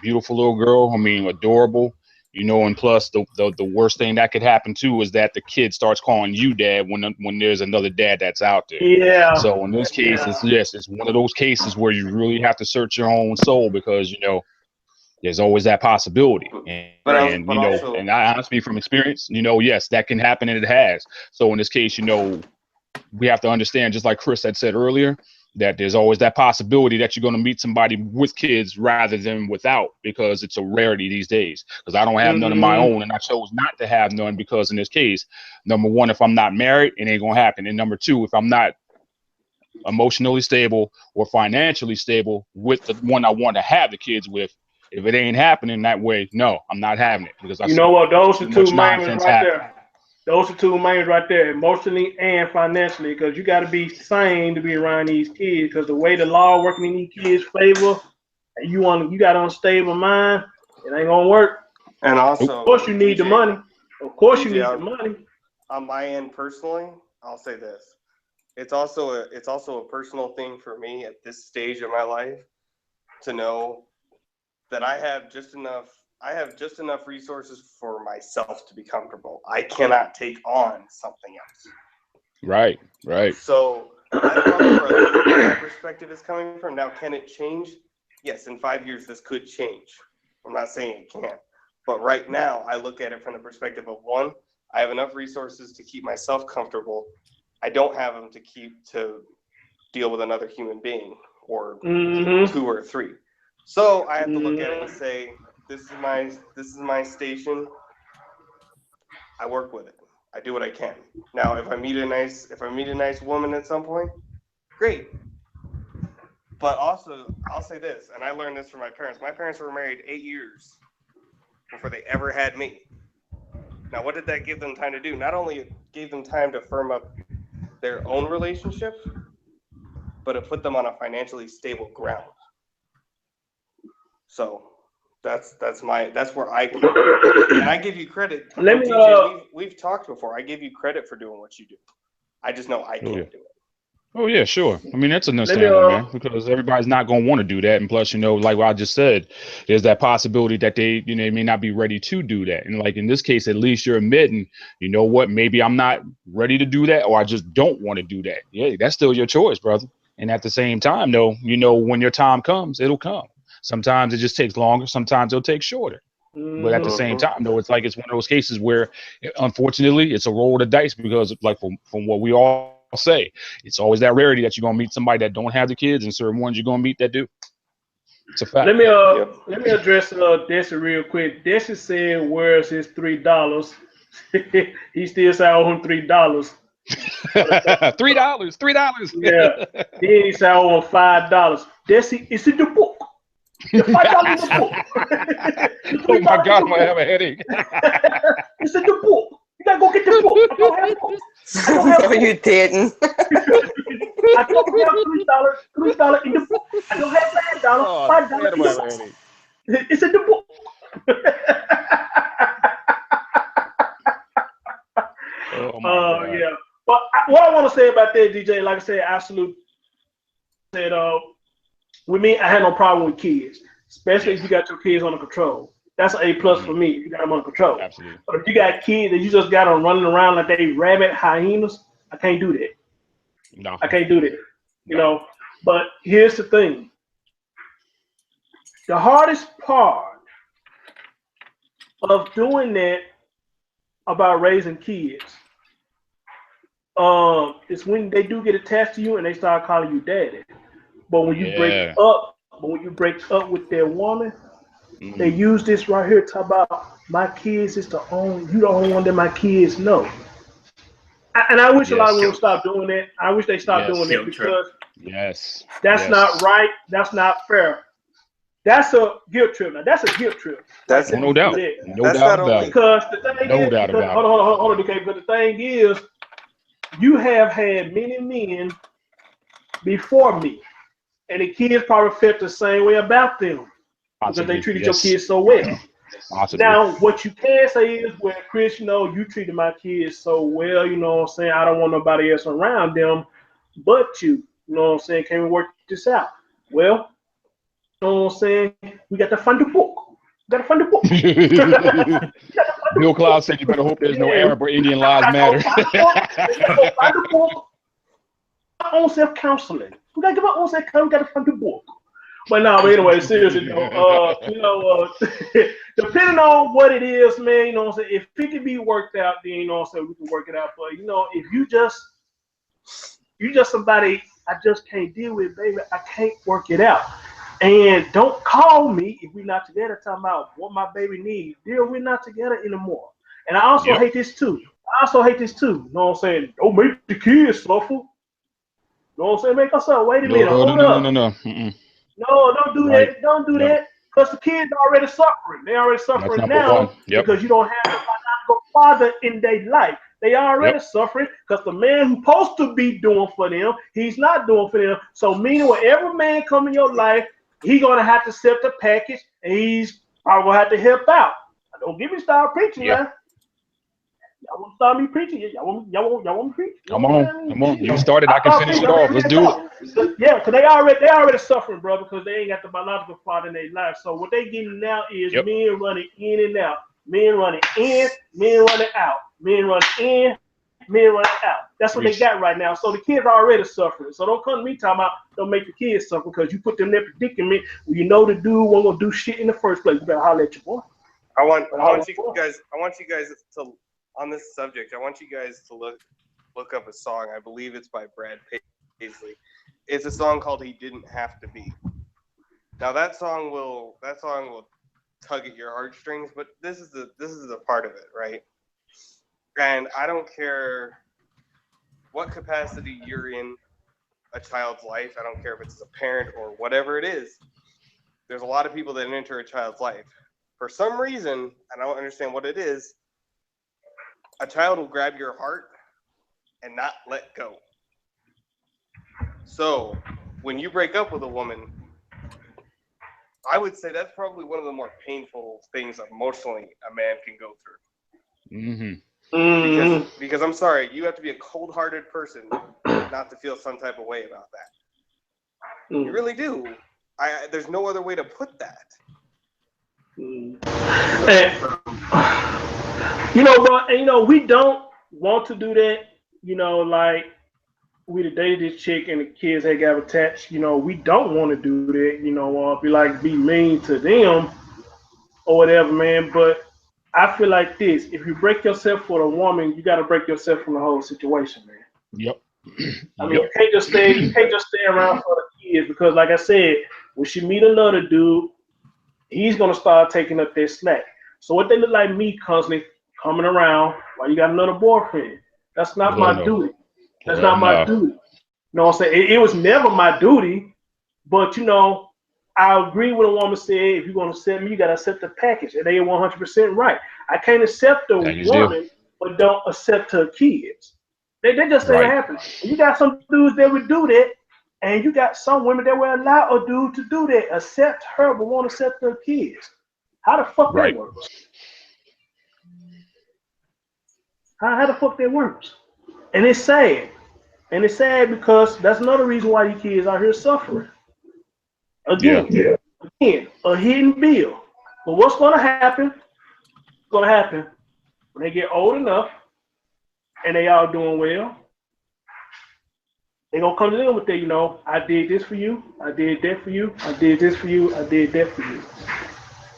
beautiful little girl, I mean, adorable, and plus the worst thing that could happen too is that the kid starts calling you dad when there's another dad that's out there. Yeah. So in this case, it's one of those cases where you really have to search your own soul, because there's always that possibility. And but you know, also, and I honestly, from experience, you know, yes, that can happen, and it has. So in this case, you know, we have to understand, just like Chris had said earlier, that there's always that possibility that you're going to meet somebody with kids rather than without, because it's a rarity these days. Because I don't have none of my own, and I chose not to have none because in this case, number one, if I'm not married, it ain't going to happen. And number two, if I'm not emotionally stable or financially stable with the one I want to have the kids with, if it ain't happening that way, no, I'm not having it, because I You know what? Those are too two much main nonsense right happen. there. Those are two main right there, emotionally and financially, because you got to be sane to be around these kids. Because the way the law working in these kids' favor, and you got an unstable mind, it ain't gonna work. and also, Of course, you need the money. Of course, you need the money. On my end, personally, I'll say this: it's also a personal thing for me at this stage of my life to know that I have just enough resources for myself to be comfortable. I cannot take on something else. Right. So that's probably where my perspective is coming from. Now, can it change? Yes, in 5 years, this could change. I'm not saying it can't. But right now, I look at it from the perspective of, one, I have enough resources to keep myself comfortable. I don't have them to deal with another human being or two or three. So I have to look at it and say, this is my station. I work with it. I do what I can. Now, if I meet a nice woman at some point, great. But also, I'll say this, and I learned this from my parents. My parents were married 8 years before they ever had me. Now, what did that give them time to do? Not only it gave them time to firm up their own relationship, but it put them on a financially stable ground. So that's where I come from. And I give you credit. DJ, we've talked before. I give you credit for doing what you do. I just know I can't do it. Oh yeah, sure. I mean, that's understandable, man, because everybody's not going to want to do that. And plus, you know, like what I just said, there's that possibility that they, you know, may not be ready to do that. And like in this case, at least you're admitting, you know what, maybe I'm not ready to do that, or I just don't want to do that. Yeah, that's still your choice, brother. And at the same time, though, you know, when your time comes, it'll come. Sometimes it just takes longer. Sometimes it'll take shorter. But at the same time, though, it's one of those cases where, unfortunately, it's a roll of the dice, because like from what we all say, it's always that rarity that you're gonna meet somebody that don't have the kids, and certain ones you're gonna meet that do. It's a fact. Let me address Desi real quick. Desi said, "Where's his $3?" He still said, "I owe him $3." $3. Yeah. Then he said, "I owe him $5." Desi, it's in the book. The $5 in the book. Oh my God, I'm gonna have a headache. It's in the book. You gotta go get the book. I don't have a book. No, you didn't. I don't have $3 in the book. I don't have $5. $5 in the book. It's in the book. Yeah. But what I want to say about that, DJ, like I said, absolute said, with me, I had no problem with kids, especially if you got your kids under control. That's an A+ for me if you got them under control. Absolutely. But if you got kids and you just got them running around like they rabbit hyenas, I can't do that. No. I can't do that. You know. But here's the thing. The hardest part of doing that about raising kids is when they do get attached to you and they start calling you daddy. But when you break up with their woman, they use this right here to talk about my kids is the only one that my kids know. And I wish a lot of women stop doing that. I wish they stop doing that, because that's not right. That's not fair. That's a guilt trip. Now that's a guilt trip. That's no doubt. No doubt about it. Because the thing is, hold on, because the thing is, you have had many men before me, and the kids probably felt the same way about them because they treated your kids so well. Now, what you can say is, well, Chris, you know, you treated my kids so well, you know what I'm saying? I don't want nobody else around them but you. You know what I'm saying? Can we work this out? Well, you know what I'm saying? We got to fund the book. Bill Cloud said you better hope there's no Arab or Indian lives matter. Find the book. Our own self-counseling. We got to give our own self-counseling. We got to fund the book. But no, but anyway, seriously though, depending on what it is, man, you know what I'm saying? If it can be worked out, then you know what I'm saying, we can work it out. But if you just somebody I just can't deal with, baby, I can't work it out. And don't call me if we're not together talking about what my baby needs. Dear, we're not together anymore. And I also hate this too. You know what I'm saying? Don't make the kids suffer. You know what I'm saying? Make us up. Wait a minute. Hold up. No. No, don't do that. Don't do that. Because the kids are already suffering. They're already suffering now because you don't have a biological father in their life. They are already suffering because the man who's supposed to be doing for them, he's not doing for them. So meaning whenever man come in your life, he's going to have to accept the package and he's probably going to have to help out. Don't get me started preaching, man. Y'all want to start me preaching? Y'all want me preaching? Come on. You started. I can finish it off. Let's do it. Yeah, because they already suffering, bro, because they ain't got the biological father in their life. So what they getting now is men running in and out. Men running in, men running out. Men running in, men running out. That's what they got right now. So the kids are already suffering. So don't come to me talking about don't make the kids suffer because you put them in that predicament where you know the dude won't gonna do shit in the first place. You better holler at your boy. I want you guys to, on this subject, I want you guys to look up a song. I believe it's by Brad Paisley. It's a song called "He Didn't Have to Be." Now that song will tug at your heartstrings, but this is the part of it, right? And I don't care what capacity you're in a child's life. I don't care if it's as a parent or whatever it is. There's a lot of people that enter a child's life. For some reason, and I don't understand what it is, a child will grab your heart and not let go. So when you break up with a woman, I would say that's probably one of the more painful things emotionally a man can go through. Because I'm sorry, you have to be a cold-hearted person not to feel some type of way about that. You really do. There's no other way to put that. Bro, we don't want to do that. Like we dated this chick and the kids had got attached. We don't want to do that. Be mean to them or whatever, man. But I feel like this: if you break yourself for a woman, you got to break yourself from the whole situation, man. Yep. I mean, you can't just stay around for the kids because, like I said, when she meet another dude, he's gonna start taking up their slack. So what they look like me constantly coming around while you got another boyfriend. That's not my duty. That's not my duty. You know what I'm saying? It was never my duty, but I agree with a woman said, if you're gonna accept me, you gotta accept the package. And they ain't 100% right. I can't accept a woman, but don't accept her kids. They just ain't happen. You got some dudes that would do that, and you got some women that will allow a dude to do that, accept her, but won't accept her kids. How the fuck that works? How the fuck that works? And it's sad. And it's sad because that's another reason why you kids out here suffering. Again, a hidden bill. But what's going to happen? When they get old enough and they all doing well, they going to come to them with that, I did this for you, I did that for you, I did this for you, I did that for you.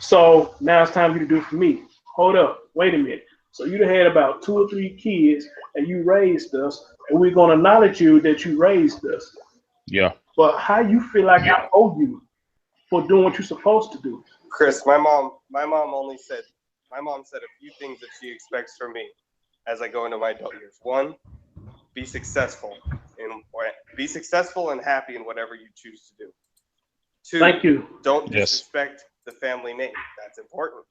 So now it's time for you to do it for me. Hold up, wait a minute. So you had about 2 or 3 kids and you raised us, and we're going to acknowledge you that you raised us. Yeah. But how you feel like I owe you for doing what you're supposed to do? Chris, my mom said a few things that she expects from me as I go into my adult years. 1, be successful and happy in whatever you choose to do. 2, thank you. Don't disrespect the family name. That's important.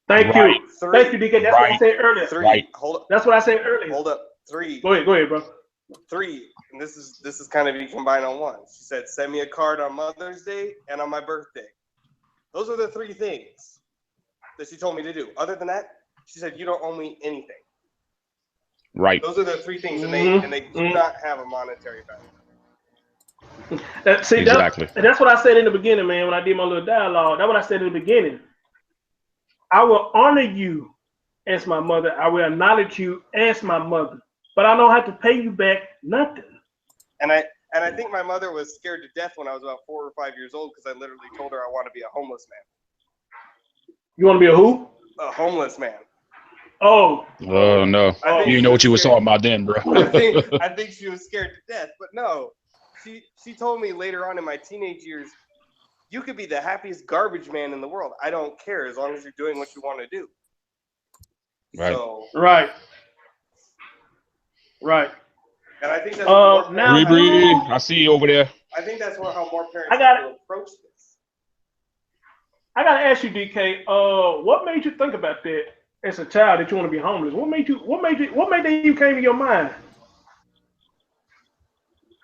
Thank you. 3, thank you, DK. That's what I said earlier. 3, hold up. That's what I said earlier. Hold up. 3. Go ahead, bro. 3, and this is kind of be combined on one. She said, send me a card on Mother's Day and on my birthday. Those are the 3 things that she told me to do. Other than that, she said, you don't owe me anything. Right. Those are the 3 things, and they do not have a monetary value. Exactly. That's what I said in the beginning, man, when I did my little dialogue. That's what I said in the beginning. I will honor you as my mother. I will acknowledge you as my mother. But I don't have to pay you back nothing. And And I think my mother was scared to death when I was about 4 or 5 years old because I literally told her I want to be a homeless man. You want to be a who? A homeless man. Oh no! You didn't know what you was talking about then, bro. I think she was scared to death, but no. She told me later on in my teenage years, you could be the happiest garbage man in the world. I don't care as long as you're doing what you want to do. Right. So, Right. and I think that's now I see you over there. I think that's how more parents I got have to approach this. I gotta ask you, DK. What made you think about that as a child that you want to be homeless? What made you came to your mind?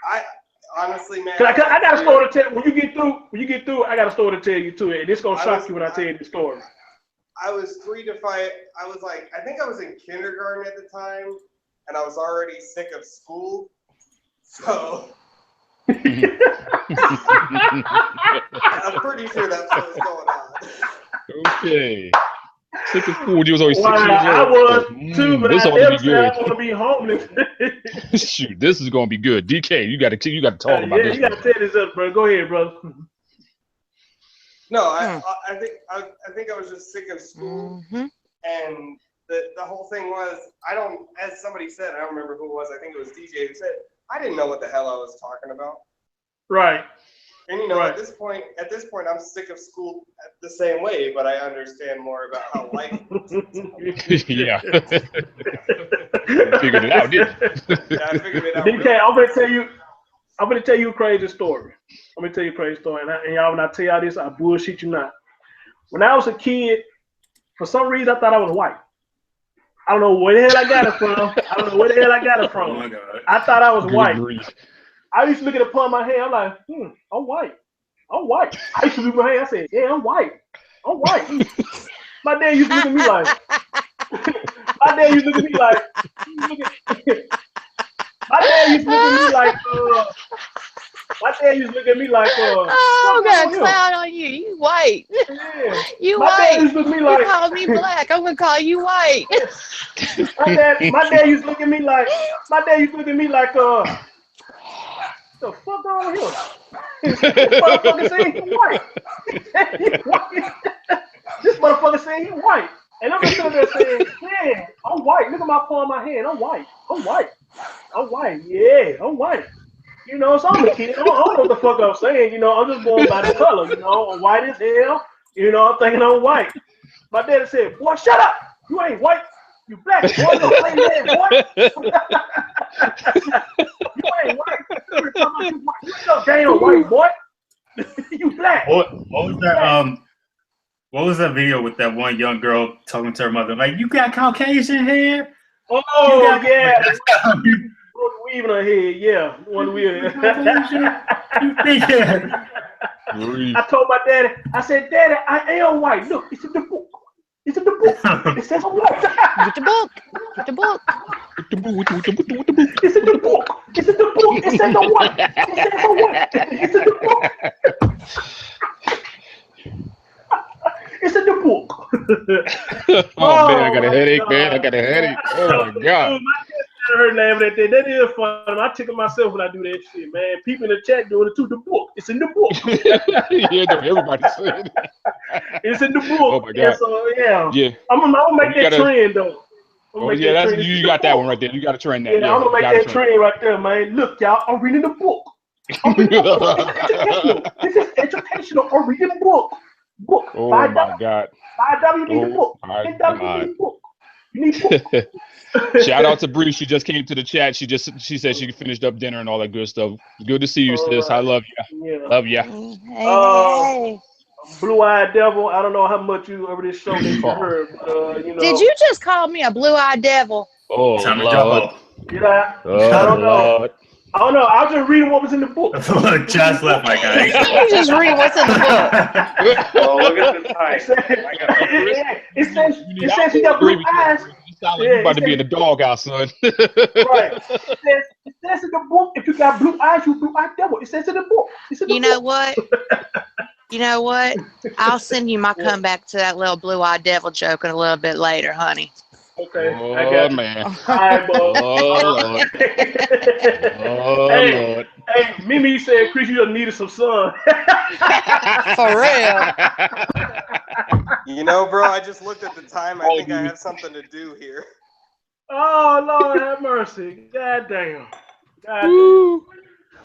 I honestly, man. I got a story to tell. When you get through, I got a story to tell you too. And it's gonna shock you when I tell you the story. I was 3 to 5. I was like, I think I was in kindergarten at the time, and I was already sick of school. So I'm pretty sure that's what was going on. Okay. Sick of school. You was always 6 Wow, years old. I was too, but this I ought to never be said I good. want to be homeless. Shoot, this is gonna be good. DK, you got to talk about this. You got to tell this up, bro. Go ahead, brother. No, I think I was just sick of school, and the whole thing was as somebody said, I don't remember who it was. I think it was DJ who said, I didn't know what the hell I was talking about. Right. And at this point, I'm sick of school the same way, but I understand more about how life works. Yeah. Figured it out, didn't you? Yeah, I figured it out. DK, I'm gonna tell you a crazy story. And y'all, when I tell y'all this, I bullshit you not. When I was a kid, for some reason, I thought I was white. I don't know where the hell I got it from. Oh my God. I thought I was Good white. grief. I used to look at the palm of my hand. I'm like, I'm white. I used to look at my hand. I said, yeah, I'm white. My dad used to look at me like, my dad used to look at me like, oh, I'm gonna clown on you. You white. Yeah. You My white. dad used to look at me like, You call me black. I'm gonna call you white. my dad used to look at me like, the fuck wrong with him? This motherfucker saying he white. This motherfucker saying he white. And I'm just sitting there saying, man, I'm white. Look at my palm of my hand. I'm white. Yeah, I'm white. So I'm a kid. I don't know what the fuck I'm saying. I'm just going by the color. I'm white as hell. I'm thinking I'm white. My dad said, boy, shut up. You ain't white. You black. Boy, you a plain man, boy. You ain't white. You damn white, boy. You black. What was that? What was that video with that one young girl talking to her mother? Like, you got Caucasian hair? Oh, yeah. One weaving her head, yeah. One weaving. I told my daddy, I said, Daddy, I am white. Look, it's in the book. It says I'm white. Get the book. It's in the book. It says I'm white. It's in the book. It's in the book. Oh, man, I got a headache, man. Oh, my God. I heard laughing at that. That is fun. I tickle myself when I do that shit, man. People in the chat doing it too. The book. It's in the book. Yeah, everybody saying it. It's in the book. Oh, my God. Yeah. I'm gonna make that trend, though. You got that one right there. You got to trend that. Yeah, I'm gonna make that trend right there, man. Look, y'all, I'm reading the book. This is educational. I'm reading the book. Oh, my God. $5, you need the book. $10, you need the book. You need the book. Shout out to Bree. She just came to the chat. She said she finished up dinner and all that good stuff. Good to see you, sis. I love you. Yeah. Love you. Hey. Blue-eyed devil. I don't know how much you over this show that you heard, but Did you just call me a blue-eyed devil? Oh, Time to Lord. jump off. Did I? Oh, I don't know. Lord. I don't know. I was just reading what was in the book. Just left my guy. You just read what's in the book. Oh, look at the time. It says you got blue eyes. You about to be in the doghouse, son. Right. It says in the book, if you got blue eyes, you blue-eyed devil. It says in the book. It's in the You know book. what? You know what? I'll send you my comeback to that little blue-eyed devil joke in a little bit later, honey. Okay, I Oh got you. man. All right, bro. Oh Lord. Oh hey, Lord. hey, Mimi said Chris, you just needed some sun. For real. You know, bro, I just looked at the time. I Oh, think I Mimi. have something to do here. Oh Lord, have mercy. God damn. God damn. Woo.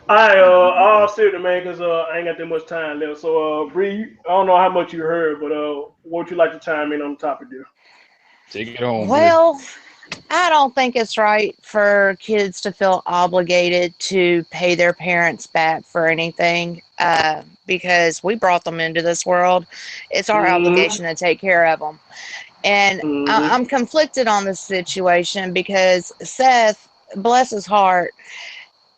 All right, all serious, man, because I ain't got that much time left. So, Bree, I don't know how much you heard, but what would you like to chime in on the topic, dear? Take it home, Bree. Well, I don't think it's right for kids to feel obligated to pay their parents back for anything because we brought them into this world. It's our Mm-hmm. obligation to take care of them. And Mm-hmm. I'm conflicted on this situation because Seth, bless his heart,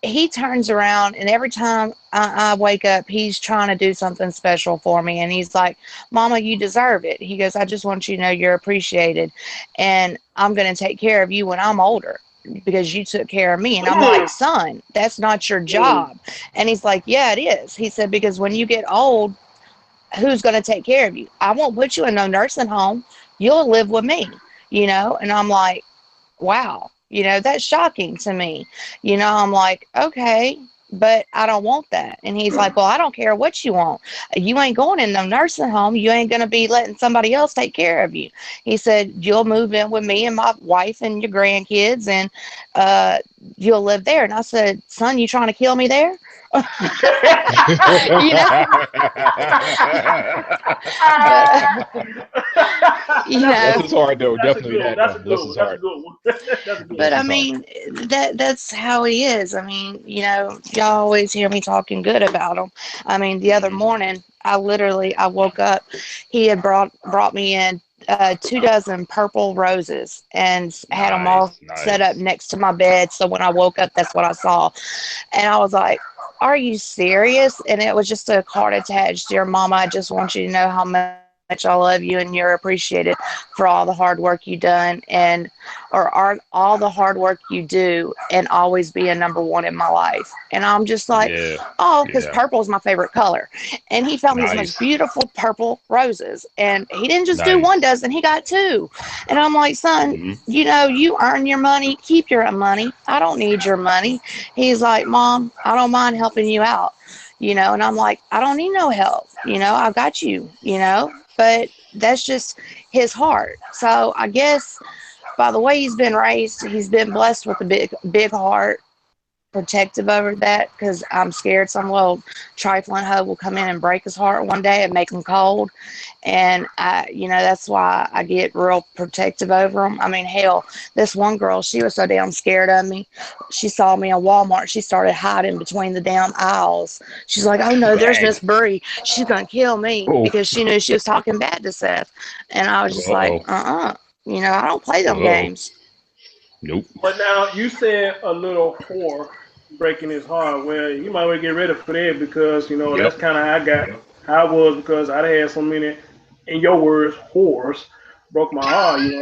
he turns around and every time I wake up, he's trying to do something special for me. And he's like, Mama, you deserve it. He goes, I just want you to know you're appreciated. And I'm going to take care of you when I'm older because you took care of me. And I'm like, son, that's not your job. And he's like, yeah, it is. He said, because when you get old, who's going to take care of you? I won't put you in no nursing home. You'll live with me, you know? And I'm like, wow, you know, that's shocking to me. You know, I'm like, okay, but I don't want that. And he's like, well, I don't care what you want. You ain't going in no nursing home. You ain't going to be letting somebody else take care of you. He said, you'll move in with me and my wife and your grandkids and you'll live there. And I said, son, you trying to kill me there? You know, but, you Bless know, his heart, though. That's a Definitely good one. that, That's though. a Bless good one. his That's a heart. good one. That's a good but Bless one. I his heart. mean, that's how he is. I mean, you know, y'all always hear me talking good about him. I mean, the other Mhm. morning, I woke up. He had brought me in 2 dozen purple roses and had them all Nice, set up nice. next to my bed. So when I woke up, that's what I saw, and I was like, "Are you serious?" And it was just a card attached. Dear Mama, I just want you to know how much I love you and you're appreciated for all the hard work you done and or are all the hard work you do and always being number one in my life. And I'm just like, Yeah, oh, because yeah. purple is my favorite color. And he found these most Nice, beautiful purple roses. And he didn't just do one nice. dozen, he got two. And I'm like, son, Hmm. you know, you earn your money, keep your money. I don't need your money. He's like, Mom, I don't mind helping you out. You know, and I'm like, I don't need no help. You know, I got you, you know, but that's just his heart. So I guess by the way he's been raised, he's been blessed with a big heart, protective over that because I'm scared some little trifling hoe will come in and break his heart one day and make him cold. And you know, that's why I get real protective over him. I mean, hell, this one girl, she was so damn scared of me. She saw me in Walmart. She started hiding between the damn aisles. She's like, oh no, there's Dang. Miss Bree. She's going to kill me Oh, because she knew she was talking bad to Seth. And I was just like, uh-oh. you know, I don't play them Uh-oh. games. Nope. But now you said a little whore breaking his heart. Well, you might well get ready for that because Yep. that's kind of how I was because I had so many, in your words, whores broke my heart. And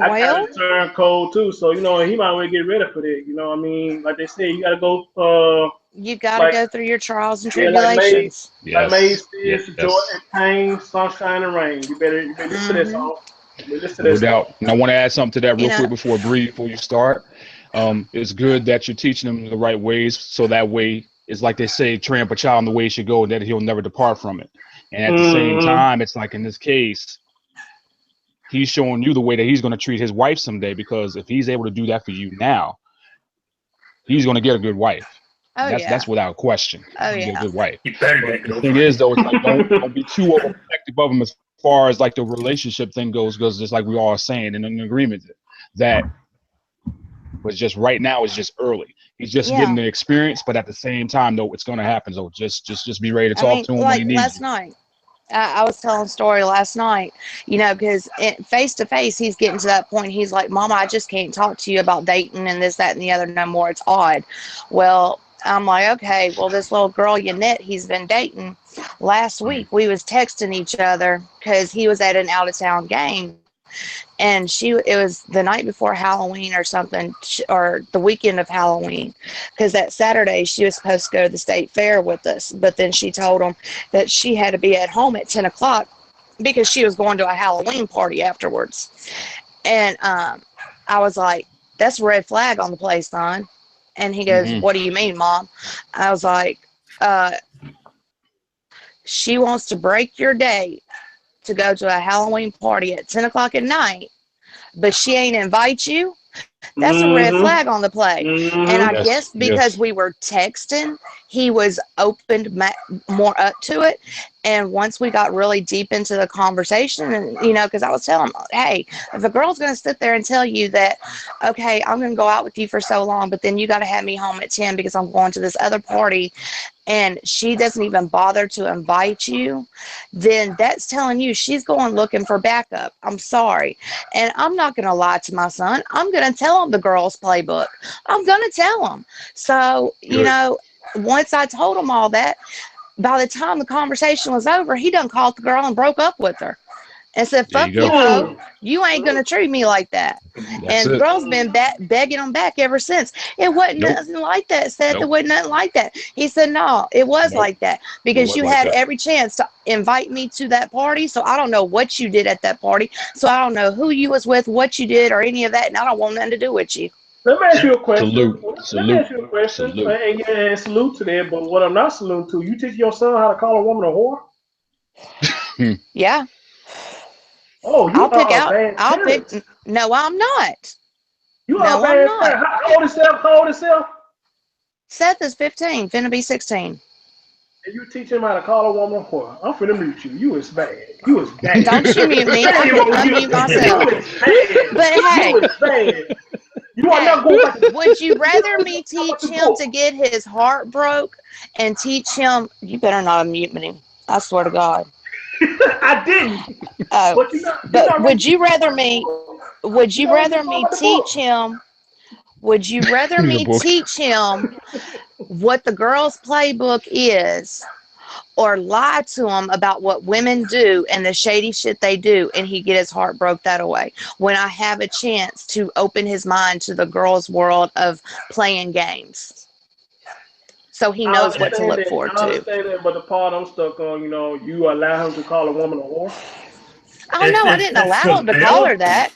I kind Well, of turned cold too. So he might well get ready for that. I mean, like they say, you gotta go. you got to Like go through your trials and yeah, tribulations. like May Yes. says, joy Yes. and pain, sunshine and rain. You better listen to that Hmm. song. You better listen to No that song. doubt. And I want to add something to that You real know, quick before you start. It's good that you're teaching them the right ways, so that way it's like they say, train up a child in the way he should go, and that he'll never depart from it. And at the same Mm-hmm. time, it's like in this case, he's showing you the way that he's going to treat his wife someday. Because if he's able to do that for you now, he's going to get a good wife. oh That's yeah, without question. He's oh going to get a yeah. good wife. You better get a But the good thing one. is, though, it's like don't be too overprotective of him as far as like the relationship thing goes. Because just like we all are saying in an agreement that was just right now is just early. He's just getting Yeah. the experience, but at the same time, though, it's going to happen. So just be ready to I talk mean, to him when he like needs last you. night, I was telling a story last night, you know, because face to face, he's getting to that point. He's like, Mama, I just can't talk to you about dating and this, that, and the other no more. It's odd. Well, I'm like, okay, well, this little girl, Yanette, he's been dating. Last Mm. week, we was texting each other because he was at an out of town game, and it was the night before Halloween or something, or the weekend of Halloween, because that Saturday she was supposed to go to the state fair with us, but then she told him that she had to be at home at 10 o'clock because she was going to a Halloween party afterwards. And I was like, that's a red flag on the play, son. And he goes, what do you mean, Mom? I was like, she wants to break your day to go to a Halloween party at 10 o'clock at night, but she ain't invite you. That's a red flag on the play. And I guess because we were texting, he was opened more up to it. And once we got really deep into the conversation, and because I was telling him, hey, if a girl's going to sit there and tell you that, okay, I'm going to go out with you for so long, but then you got to have me home at 10 because I'm going to this other party, and she doesn't even bother to invite you, then that's telling you she's going looking for backup. I'm sorry. And I'm not going to lie to my son. I'm going to tell him the girl's playbook. I'm going to tell him. So, once I told him all that, by the time the conversation was over, he done called the girl and broke up with her and said, fuck you, hoe. You ain't going to treat me like that. And the girl's been begging him back ever since. It wasn't nothing like that. Said there wasn't nothing like that. He said, no, it was like that because you had every chance to invite me to that party. So I don't know what you did at that party. So I don't know who you was with, what you did, or any of that. And I don't want nothing to do with you. Let me ask you a question. Salute. Let me ask you a question. And salute to that. But what I'm not saluting to, you teach your son how to call a woman a whore? Yeah. Oh, you I'll pick. No, I'm not. You are a bad parent. How old is Seth? Seth is 15, finna be 16. And you teach him how to call a woman a whore. I'm finna mute you. You is bad. You is bad. Don't you mute me. I'm gonna unmute myself. But hey. You is bad. You are not going back to would you rather me teach him to get his heart broke and teach him? You better not unmute me. I swear to God. I didn't. But would you rather me? Would you rather me teach him? Would you rather me teach him what the girl's playbook is, or lie to him about what women do and the shady shit they do, and he get his heart broke that away, when I have a chance to open his mind to the girl's world of playing games, so he knows what to look forward to? I understand that, but the part I'm stuck on, you allow him to call a woman a whore? Oh no, I didn't allow him to call her that.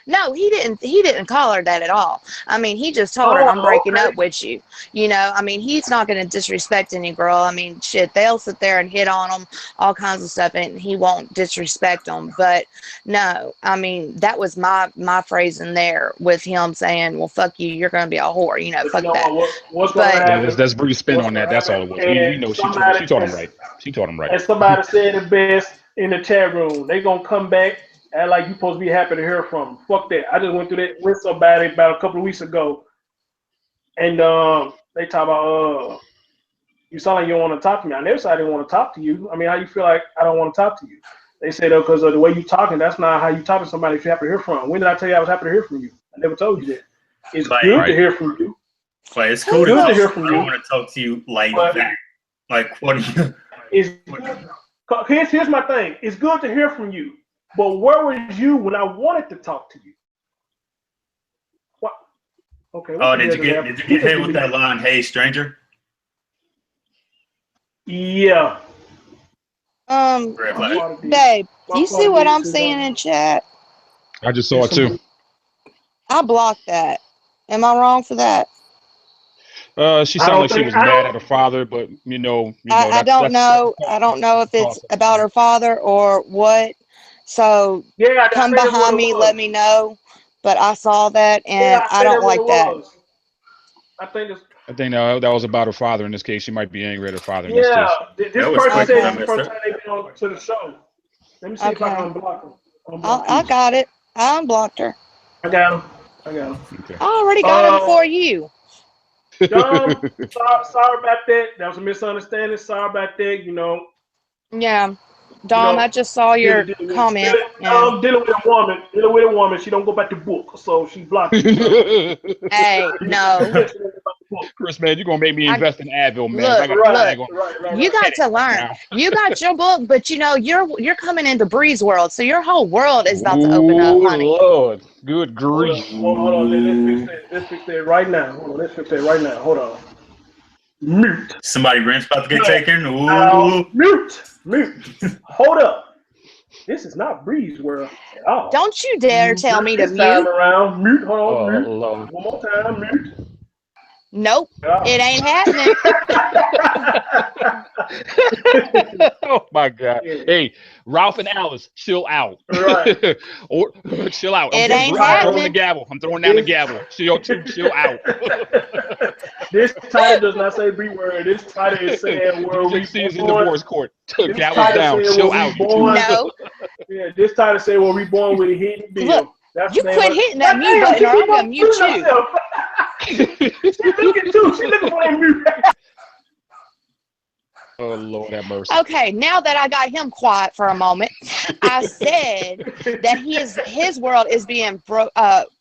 No, he didn't call her that at all. I mean, he just told her, I'm breaking up with you. I mean, he's not going to disrespect any girl. I mean, shit, they'll sit there and hit on him, all kinds of stuff, and he won't disrespect them. But no, I mean, that was my phrase in there with him saying, well, fuck you, you're going to be a whore. Fuck that. What's going to happen? Let's bring a spin on that. That's all it was. We know she taught him right. She taught him right. And somebody said it best in the chat room. They going to come back. Act like you supposed to be happy to hear from them. Fuck that. I just went through that with somebody about a couple of weeks ago. And they talk about, you sound like you don't want to talk to me. I never said I didn't want to talk to you. I mean, how you feel like I don't want to talk to you? They said, because of the way you talking, that's not how you talk to somebody if you're happy to hear from them. When did I tell you I was happy to hear from you? I never told you that. It's good to hear from you. But it's cool to hear from you. I don't want to talk to you like that. Like, what do you... Here's my thing. It's good to hear from you. But where was you when I wanted to talk to you? What? Okay. Did you get hit with that line, "Hey, stranger"? Yeah. Babe, you see what I'm seeing in chat? I just saw it too. I blocked that. Am I wrong for that? She sounded like she was mad at her father, but I don't know. I don't know if it's about her father or what. So come behind me, let me know. But I saw that, and I don't like that. I think that was about her father in this case. She might be angry at her father in this case. This person said it's the first time they've been on to the show. Let me see if I can unblock him. I got it. I unblocked her. I got him. Okay. I already got him for you. Sorry about that. That was a misunderstanding. Sorry about that. Yeah. Dom, I just saw your comment. I'm dealing with a woman. She don't go back to book, so she blocked me. Hey, no. Chris, man, you're gonna make me invest in Advil, man. Look, you got to learn. You got your book, but you're coming into Bree's world, so your whole world is about to open up, honey. Lord, good grief. Hold on. Let's fix that right now. Hold on. Mute. Somebody rent's about to get taken. Ooh. Mute. Hold up. This is not Bree's world at all. Don't you dare tell me to This time mute. around, mute. Hold on, Oh, mute. Lord. One more time, mute. Nope, Oh. it ain't happening. Oh my God! Yeah. Hey, Ralph and Alice, chill out. Right. Or chill out. It ain't I'm throwing the happening. gavel. I'm throwing down the gavel. Chill out. This title does not say B word. This title is saying where we DJC is in born. divorce court. This Gavel's title down. said Chill where we out. born. No, Yeah, this title say where we born with a hidden bill. Look, That's you the name quit of it. hitting that God mute damn, button she or keep I'm gonna on mute muting you. herself. She looking too. She looking for that mute. Oh Lord have mercy. Okay, now that I got him quiet for a moment, I said that his world is being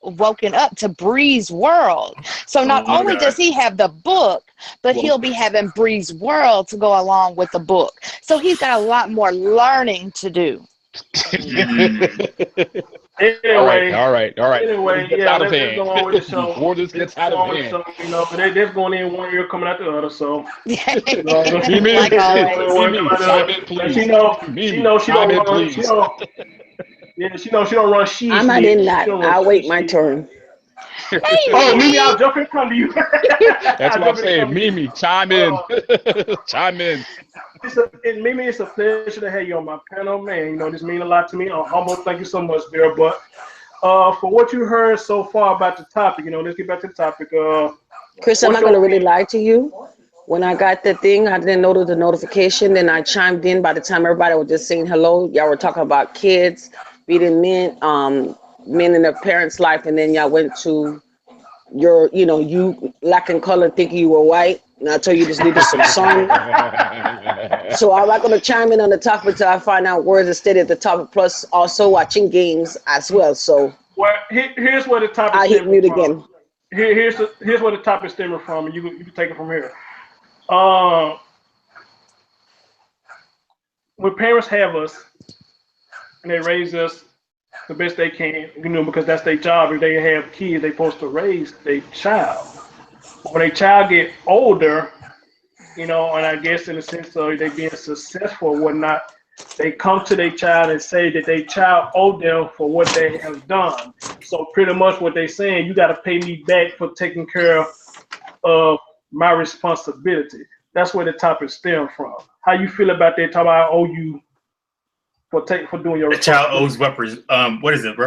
woken up to Bree's world. So not Oh, only God. does he have the book, but he'll be having Bree's world to go along with the book. So he's got a lot more learning to do. Anyway, All right. Anyway, Gets yeah, out of let's hand. go on with the show. Before this gets out of hand. So, you know, but they're going in one ear, coming out the other. So, Mimi, Like always. Mimi, chime in, please. she know she chime don't in, run. please. She know she don't run. I might in that. I'll wait my turn. Hey, Oh, Mimi, Mimi. I'll jump in front of you. That's what I'm saying. Mimi, chime in. Chime in. Mimi, it's a pleasure to have you on my panel, man. You know, this means a lot to me. I'm humble. Thank you so much, Vera. But for what you heard so far about the topic, you know, let's get back to the topic. Chris, I'm not going to really lie to you. When I got the thing, I didn't notice the notification. Then I chimed in. By the time everybody was just saying hello, y'all were talking about kids, beating men, men in their parents' life, and then y'all went to your, you know, you lacking color, thinking you were white, and I told you just needed some sun. So I'm not going to chime in on the topic until I find out where it's stated at the topic. Plus, also watching games as well. So well, here's where the topic. I hit mute again. Here's where the topic stemming from, and you can take it from here. When parents have us and they raise us the best they can, you know, because that's their job. If they have kids, they're supposed to raise their child. When a child get older, you know, and I guess in the sense of they being successful or whatnot, they come to their child and say that their child owed them for what they have done. So pretty much what they're saying, you got to pay me back for taking care of my responsibility. That's where the topic stems from. How you feel about that? Talk about I owe you for doing your. The child owes what is it?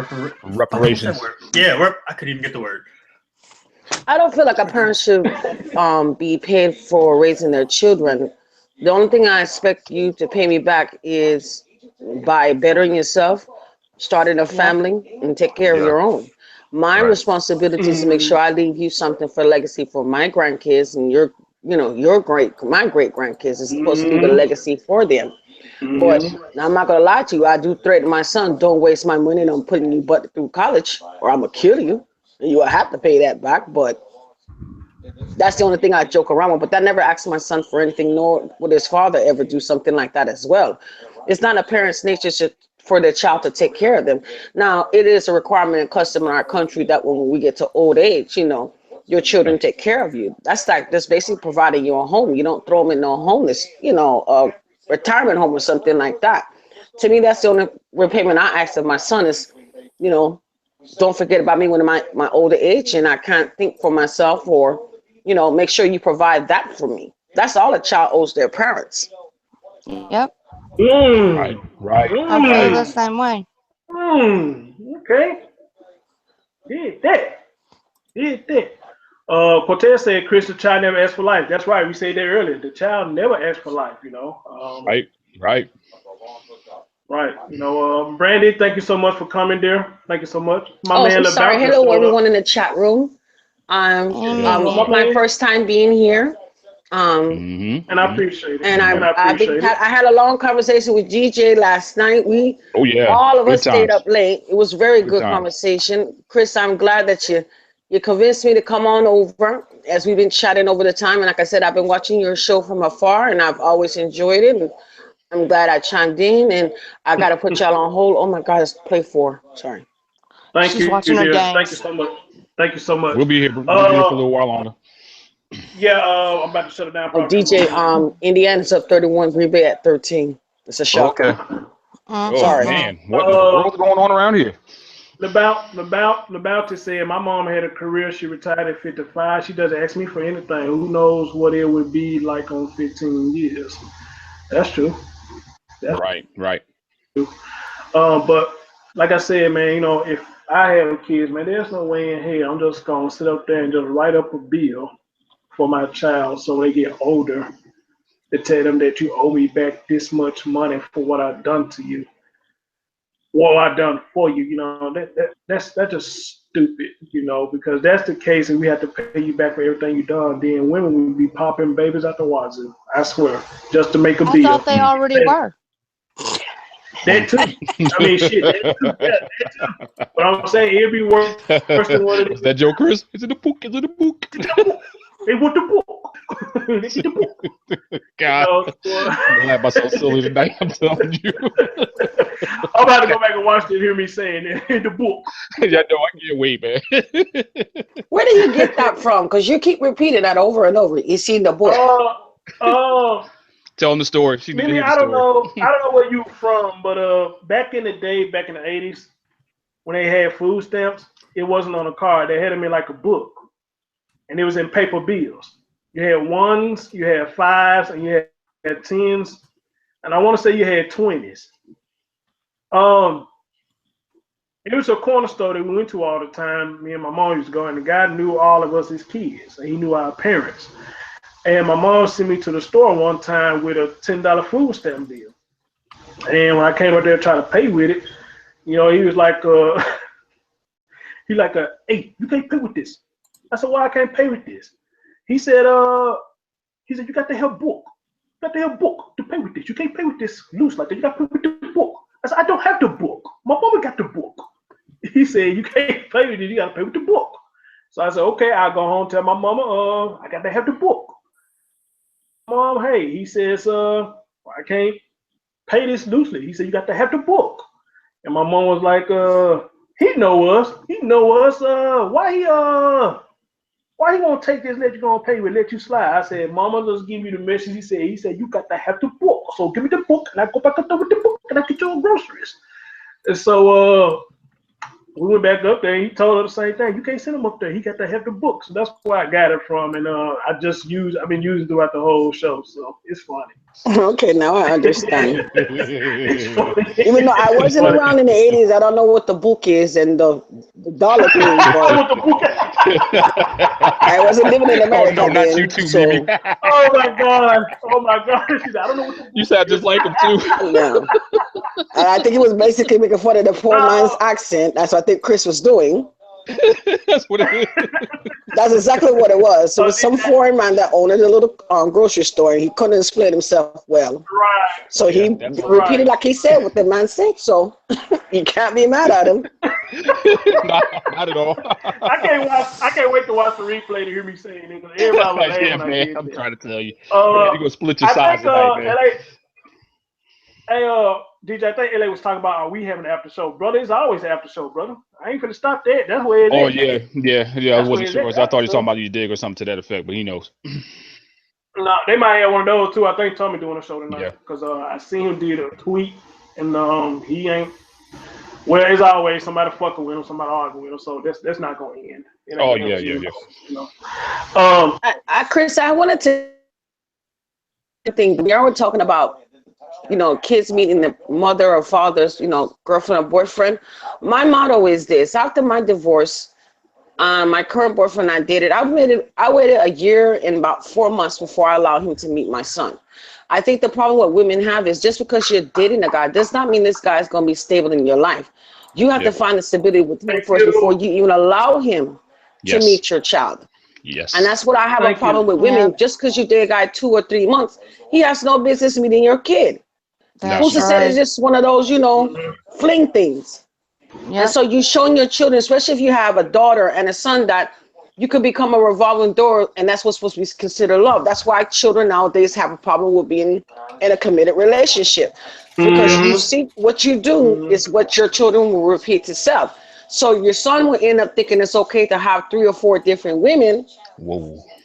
Reparations. Yeah, I couldn't even get the word. I don't feel like a parent should be paid for raising their children. The only thing I expect you to pay me back is by bettering yourself, starting a family, and take care of your own. My responsibility is to make sure I leave you something for legacy for my grandkids and my great grandkids is supposed to leave a legacy for them. But I'm not gonna lie to you. I do threaten my son, don't waste my money on putting you butt through college, or I'm gonna kill you. And you will have to pay that back. But that's the only thing I joke around with. But I never asked my son for anything, nor would his father ever do something like that as well. It's not a parent's nature for their child to take care of them. Now, it is a requirement and custom in our country that when we get to old age, you know, your children take care of you. That's basically providing you a home. You don't throw them in no homeless, you know, retirement home or something like that. To me, that's the only repayment I ask of my son is, you know, don't forget about me when I'm my older age and I can't think for myself, or, you know, make sure you provide that for me. That's all a child owes their parents. Yep. Right. I feel the same way. Okay. Did that. Cortez said, Chris, the child never asked for life. That's right. We said that earlier. The child never asked for life, you know. Right. You know, Brandy, thank you so much for coming there. Thank you so much. I'm sorry. Hello, everyone in the chat room. My first time being here. And I appreciate it. And I had a long conversation with GJ last night. All of us stayed up late. It was very good conversation. Chris, I'm glad that you convinced me to come on over as we've been chatting over the time. And like I said, I've been watching your show from afar and I've always enjoyed it. And I'm glad I chimed in, and I got to put y'all on hold. Oh my God, it's play 4. Sorry. Thank you, dear. Thank you so much. Thank you so much. We'll be here for a little while longer. Yeah, I'm about to shut it down. DJ, Indiana's up 31, Green Bay at 13. It's a shocker. Mm-hmm. Oh Sorry. man, what in the world's going on around here? About to say my mom had a career. She retired at 55. She doesn't ask me for anything. Who knows what it would be like on 15 years? That's true. Right. But like I said, man, you know, if I have kids, man, there's no way in hell I'm just gonna sit up there and just write up a bill for my child so they get older to tell them that you owe me back this much money for what I've done to you. What I've done for you, you know, that's just stupid, you know, because that's the case and we have to pay you back for everything you done. Then women will be popping babies out the wazoo, I swear, just to make a I bill. thought they already were. That too. I mean, shit, that too. Yeah, that too. But I'm saying it'd be worse than what it Was that Joe, Chris? Is it the book? Is it the book? They want the book. They get the book. God, You know, I'm laugh myself silly tonight. I'm telling you. I'm about to go back and watch it and hear me saying it in the book. Yeah, no, I can't wait, man. Where do you get that from? Because you keep repeating that over and over. You see in the book. Telling the story. She need to Mimi, hear the I don't story. know where you from, but back in the day, back in the 80s, when they had food stamps, it wasn't on a card. They had them in like a book, and it was in paper bills. You had ones, you had fives, and you had tens, and I want to say you had 20s. It was a corner store that we went to all the time. Me and my mom used to go, and the guy knew all of us as kids, and he knew our parents. And my mom sent me to the store one time with a $10 food stamp bill. And when I came up there trying to pay with it, you know, he was like, hey, you can't pay with this. I said, why I can't pay with this? He said, you got to have book. You got to have book to pay with this. You can't pay with this loose like that. You got to pay with the book. I said, I don't have the book. My mama got the book. He said, you can't pay with it. You got to pay with the book. So I said, okay, I'll go home and tell my mama, I got to have the book. Mom, hey, he says, I can't pay this loosely. He said, you got to have the book. And my mom was like, he know us. Why he won't take this, let you go and pay with, let you slide? I said, Mama, just give you the message. He said, you got to have the book. So give me the book, and I go back up there with the book, and I get your groceries. And so we went back up there, and he told her the same thing. You can't send him up there. He got to have the book. So that's where I got it from, and I've been using throughout the whole show, so it's funny. Okay, now I understand. It's funny. Even though I wasn't around in the 80s, I don't know what the book is and the dollar thing, but I wasn't living in America Oh, no, not then, you too, so Mimi. Oh my god! She said, I don't know what the You sound just like him too. yeah. And I think he was basically making fun of the poor man's accent. That's what I think Chris was doing. That's what it is. That's exactly what it was. So it was some foreign man that owned a little grocery store, and he couldn't explain himself well. Right. So he repeated like he said what the man said. So you can't be mad at him. Not at all. I can't wait to watch the replay to hear me saying it. Everybody was laughing. Yeah, when I man. did I'm that. trying to tell you. You're gonna split your I sides think, tonight, man. DJ, I think LA was talking about, are we having an after show? Brother, it's always an after show, brother. I ain't gonna stop that. That's where it is. Oh yeah. I wasn't sure. I thought you were talking about you dig or something to that effect, but he knows. No, they might have one of those too. I think Tommy doing a show tonight Yeah. because I seen him did a tweet and he ain't. Well, as always, somebody fucking with him, somebody arguing with him, so that's not gonna end. Oh yeah. You know? Chris, I wanted to think we are talking about, you know, kids meeting the mother or father's, you know, girlfriend or boyfriend. My motto is this: after my divorce, my current boyfriend and I dated. I waited a year and about 4 months before I allowed him to meet my son. I think the problem what women have is just because you're dating a guy does not mean this guy is going to be stable in your life. You have to find the stability with him first before you even allow him to meet your child. Yes. And that's what I have a problem with women. Just because you date a guy 2 or 3 months, he has no business meeting your kid. Who's to say it's just one of those, you know, fling things? Yep. And so you're showing your children, especially if you have a daughter and a son, that you could become a revolving door, and that's what's supposed to be considered love. That's why children nowadays have a problem with being in a committed relationship, because you see what you do is what your children will repeat itself. So your son will end up thinking it's okay to have 3 or 4 different women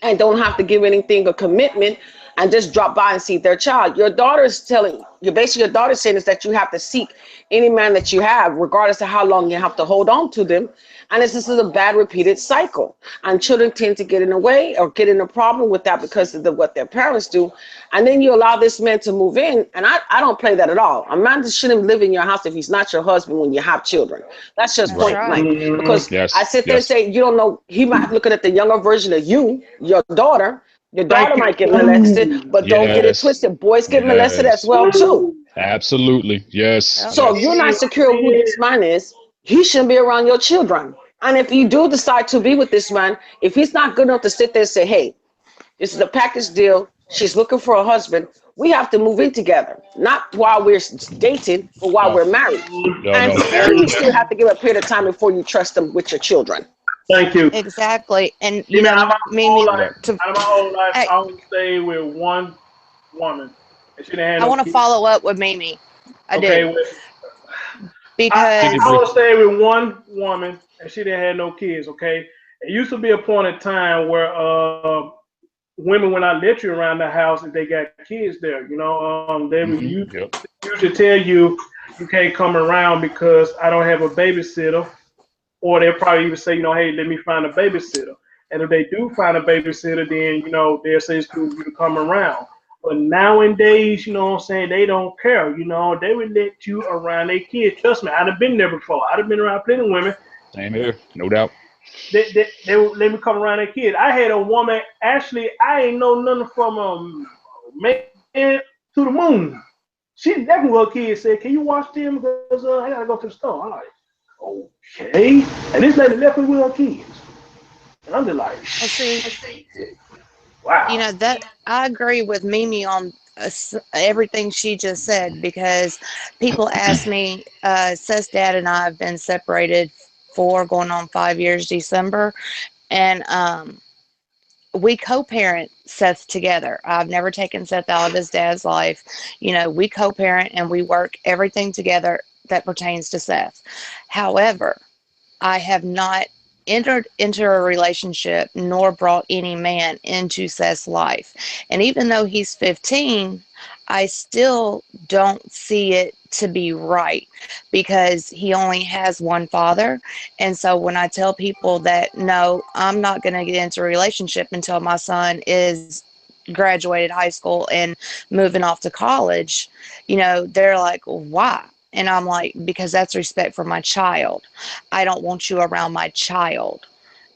and don't have to give anything a commitment. and just drop by and see their child. Your daughter's telling you, basically your daughter's saying is that you have to seek any man that you have, regardless of how long you have to hold on to them. And this is a bad repeated cycle. And children tend to get in the way or get in a problem with that because of what their parents do. And then you allow this man to move in. And I don't play that at all. A man shouldn't live in your house if he's not your husband when you have children. That's just point blank. Because I sit there and say, you don't know, he might be looking at the younger version of you, your daughter. Your daughter might get molested, but don't get it twisted. Boys get molested as well, too. Absolutely. Yes. So if you're not secure who this man is, he shouldn't be around your children. And if you do decide to be with this man, if he's not good enough to sit there and say, hey, this is a package deal, she's looking for a husband, we have to move in together. Not while we're dating, but while we're married. And you still have to give a period of time before you trust them with your children. Thank you. Exactly. And You know, out of my whole life, Hey. I would stay with one woman. And she didn't have I no want to kids. follow up with Mimi. I do. Because I would stay with one woman and she didn't have no kids, okay? It used to be a point in time where women, when I let you around the house, if they got kids there, you know, they would usually tell you, you can't come around because I don't have a babysitter. Or they'll probably even say, you know, hey, let me find a babysitter. And if they do find a babysitter, then, you know, they'll say it's cool for you to come around. But nowadays, you know what I'm saying, they don't care. You know, they would let you around their kids. Trust me, I'd have been there before. I'd have been around plenty of women. Same here, no doubt. They would let me come around their kids. I had a woman, actually, I ain't know nothing from man to the moon. She left me with her kids, said, can you watch them? Because I got to go to the store. I'm like, okay. And this lady left me with her kids. And I'm just like, wow. you know that I agree with Mimi on everything she just said, because people ask me, Seth's dad and I have been separated for going on 5 years December, and we co-parent Seth together. I've never taken Seth out of his dad's life. You know, we co-parent and we work everything together that pertains to Seth. However, I have not entered into a relationship nor brought any man into Seth's life. And even though he's 15, I still don't see it to be right, because he only has one father. And so when I tell people that, no, I'm not going to get into a relationship until my son is graduated high school and moving off to college, you know, they're like, why? And I'm like, because that's respect for my child. I don't want you around my child,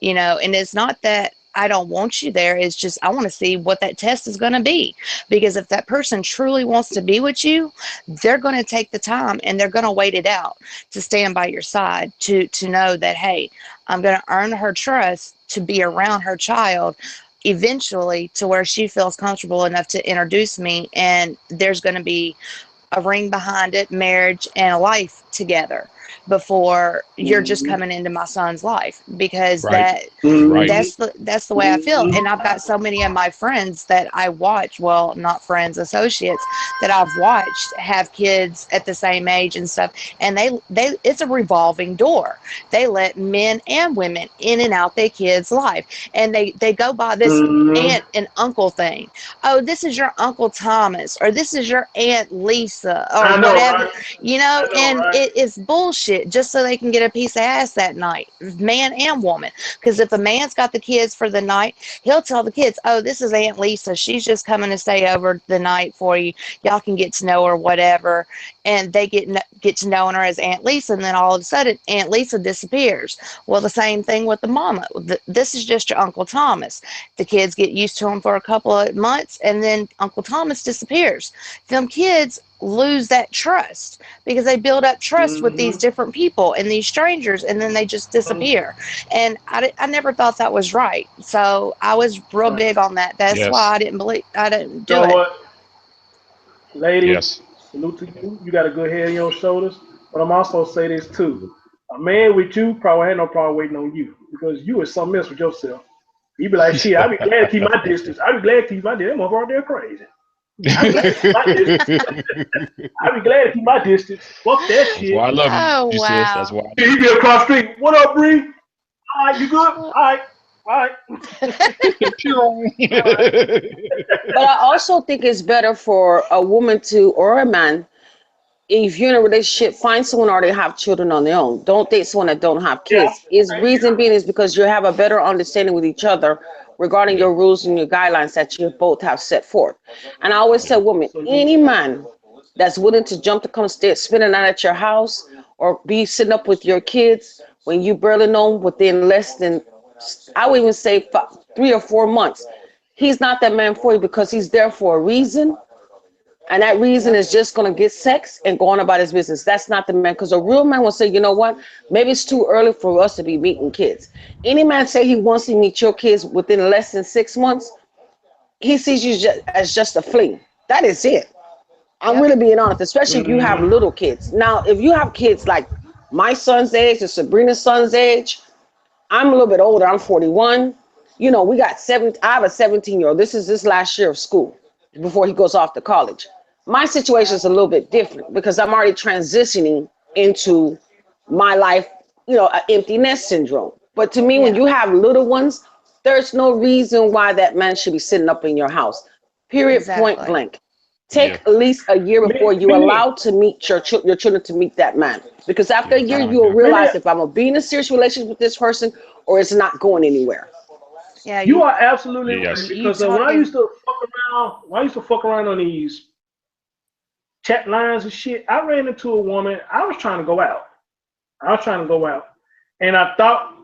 you know. And it's not that I don't want you there. It's just I want to see what that test is going to be. Because if that person truly wants to be with you, they're going to take the time and they're going to wait it out to stand by your side, to know that, hey, I'm going to earn her trust to be around her child eventually, to where she feels comfortable enough to introduce me, and there's going to be a ring behind it, marriage and a life together, before you're just coming into my son's life. Because that's the way I feel. And I've got so many of my friends that I watch, well, not friends, associates that I've watched have kids at the same age and stuff, and they it's a revolving door. They let men and women in and out their kids' life, and they go by this aunt and uncle thing. Oh, this is your Uncle Thomas, or this is your Aunt Lisa, or whatever, right? You know, and right? It is bullshit, just so they can get a piece of ass that night, man and woman. Because if a man's got the kids for the night, he'll tell the kids, oh, this is Aunt Lisa, she's just coming to stay over the night for you, y'all can get to know her, whatever. And they get to knowing her as Aunt Lisa, and then all of a sudden Aunt Lisa disappears. Well, the same thing with the mama. This is just your Uncle Thomas. The kids get used to him for a couple of months, and then Uncle Thomas disappears. Them kids lose that trust, because they build up trust with these different people and these strangers, and then they just disappear. And I never thought that was right. So I was real big on that. That's why I didn't do it. What? Lady, salute to you. You got a good head on your shoulders. But I'm also say this too. A man with you probably had no problem waiting on you, because you is something else with yourself. You be like, shit, I'd be glad to keep my distance. I'd be glad to keep my distance. That motherfucker out there crazy. I'd be glad to keep my distance. Fuck that shit. That's why I love you. Oh, wow. That's why. He be across the street. What up, Bree? All right, you good? All right. right. But I also think it's better for a woman to or a man, if you're in a relationship, find someone or they have children on their own. Don't date someone that don't have Yeah. kids. Is reason being is because you have a better understanding with each other regarding your rules and your guidelines that you both have set forth. And I always tell women, any man that's willing to jump to come stay, spend a night at your house or be sitting up with your kids when you barely know them within less than, I would even say 3 or 4 months, he's not that man for you because he's there for a reason. And that reason is just going to get sex and go on about his business. That's not the man. Because a real man will say, you know what? Maybe it's too early for us to be meeting kids. Any man say he wants to meet your kids within less than 6 months, he sees you as just a fling. That is it. I'm really being honest, especially if you have little kids. Now, if you have kids like my son's age or Sabrina's son's age, I'm a little bit older. I'm 41. You know, we got I have a 17-year-old. This is this last year of school before he goes off to college. My situation is a little bit different because I'm already transitioning into my life, you know, an empty nest syndrome. But to me, when you have little ones, there's no reason why that man should be sitting up in your house. Period. Point blank. Take at least a year before you allow to meet your children to meet that man. Because after a year, you'll realize if I'm gonna be in a serious relationship with this person or it's not going anywhere. Yeah, you are absolutely right. Yes. Because when I used to fuck around on these chat lines and shit, I ran into a woman. I was trying to go out. And I thought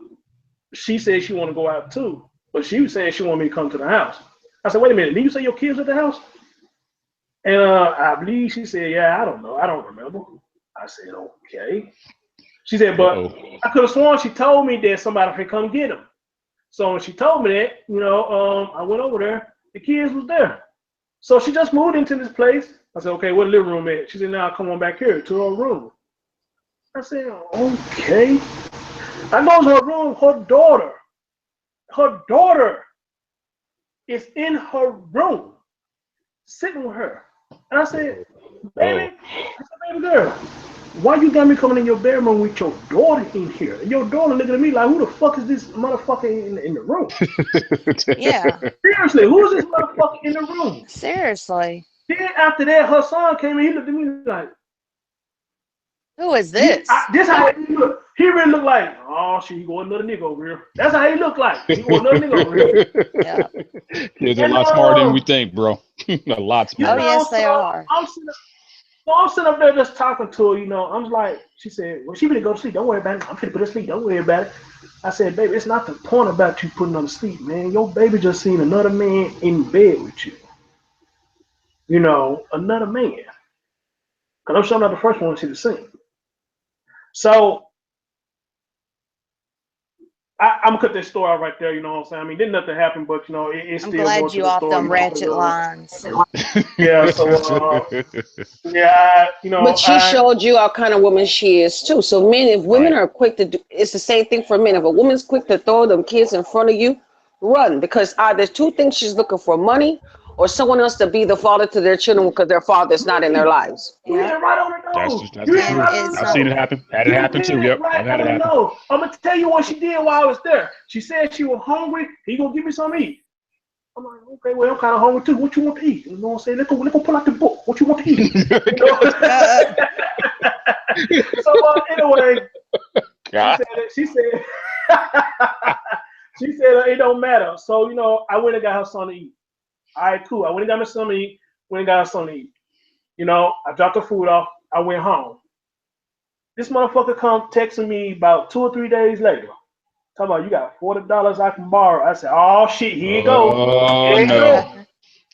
she said she wanted to go out too, but she was saying she wanted me to come to the house. I said, wait a minute, did you say your kids at the house? And I believe she said, yeah, I don't know. I don't remember. I said, okay. She said, but I could have sworn she told me that somebody could come get them. So when she told me that, you know, I went over there. The kids was there. So she just moved into this place. I said, okay, where the living room at? She said, now come on back here to her room. I said, okay. I go to her room. Her daughter is in her room, sitting with her. And I said, baby girl, why you got me coming in your bedroom with your daughter in here? And your daughter looking at me like, who the fuck is this motherfucker in the room? Yeah. Seriously, who is this motherfucker in the room? Seriously. Then after that, her son came in, he looked at me like, who is this? This how he look. He really looked like, oh shit, he going another nigga over here. That's how he looked like. He going another nigga over here. Yeah. Kids are a lot smarter than we think, bro. A lot smarter. Oh, yes, they are. I'm sitting up there just talking to her, you know. I'm like, she said, well, she really go to sleep. Don't worry about it. I'm finna put her to sleep. Don't worry about it. I said, baby, it's not the point about you putting her to sleep, man. Your baby just seen another man in bed with you. You know, another man. Because I'm sure not the first one she's seen. So I'm gonna cut this story out right there. You know what I'm saying? I mean, didn't nothing happen, but you know, it's I'm still. glad you off them ratchet lines. Yeah. So yeah, you know. But she showed you what kind of woman she is too. So men, if women are quick to do, it's the same thing for men. If a woman's quick to throw them kids in front of you, run, because there's two things: she's looking for money, or someone else to be the father to their children because their father's not in their lives. Yeah, right on the nose. That's true. I've seen it happen. Had it happen too. Yep, I've had it happen. I'm gonna tell you what she did while I was there. She said she was hungry. He gonna give me something to eat. I'm like, okay, well, I'm kind of hungry too. What you want to eat? You know what I'm saying? Let's go pull out the book. What you want to eat? So anyway, she said it don't matter. So you know, I went and got her son to eat. All right, cool. I went and got my son to eat. Went and got her son to eat. You know, I dropped the food off. I went home. This motherfucker come texting me about 2 or 3 days later. Talking about, you got $40 I can borrow. I said, oh shit, here you go. Oh, Here you no. go.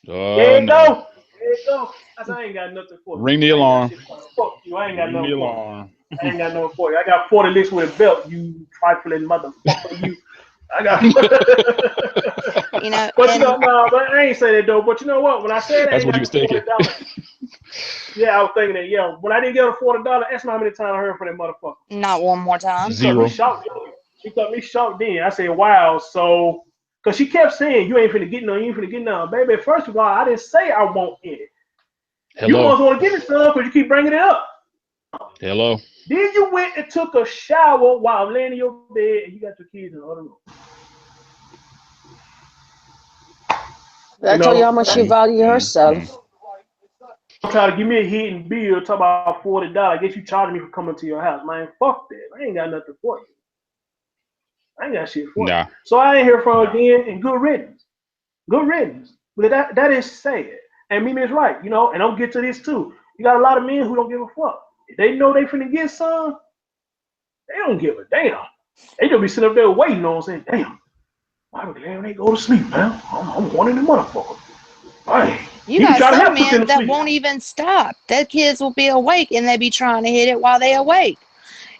Here you go. Here you go. I said, I ain't got nothing for you. Ring the alarm. Fuck you. I ain't got nothing for alarm. you. I ain't got nothing for you. I got 40 licks with a belt, you trifling motherfucker. You. I got. You know, but you know, no, but I ain't say that though. But you know what? When I said that, that's what he was thinking. Yeah, I was thinking that. Yeah, when I didn't get her $40, that's not how many times I heard from that motherfucker. Not one more time. Zero. She got me shocked then. I said, wow. So, because she kept saying, you ain't finna get none, you ain't finna get none. Baby, first of all, I didn't say I want any. Hello. You must want to give me some because you keep bringing it up. Hello. Then you went and took a shower while I'm laying in your bed and you got your kids in the other room. I told you how much she value herself. Try to give me a hidden bill, talk about $40. I guess you charging me for coming to your house. Man, fuck that. I ain't got nothing for you. I ain't got shit for you. So I ain't hear from her again, and good riddance. Good riddance. But that is sad. And Mimi is right, you know, and I'll get to this too. You got a lot of men who don't give a fuck. If they know they finna get some, they don't give a damn. They just be sitting up there waiting, you know what I'm saying? Damn. Why would they go to sleep, man? I'm one in the motherfucker. Hey. You got some men that won't even stop. Their kids will be awake and they be trying to hit it while they awake.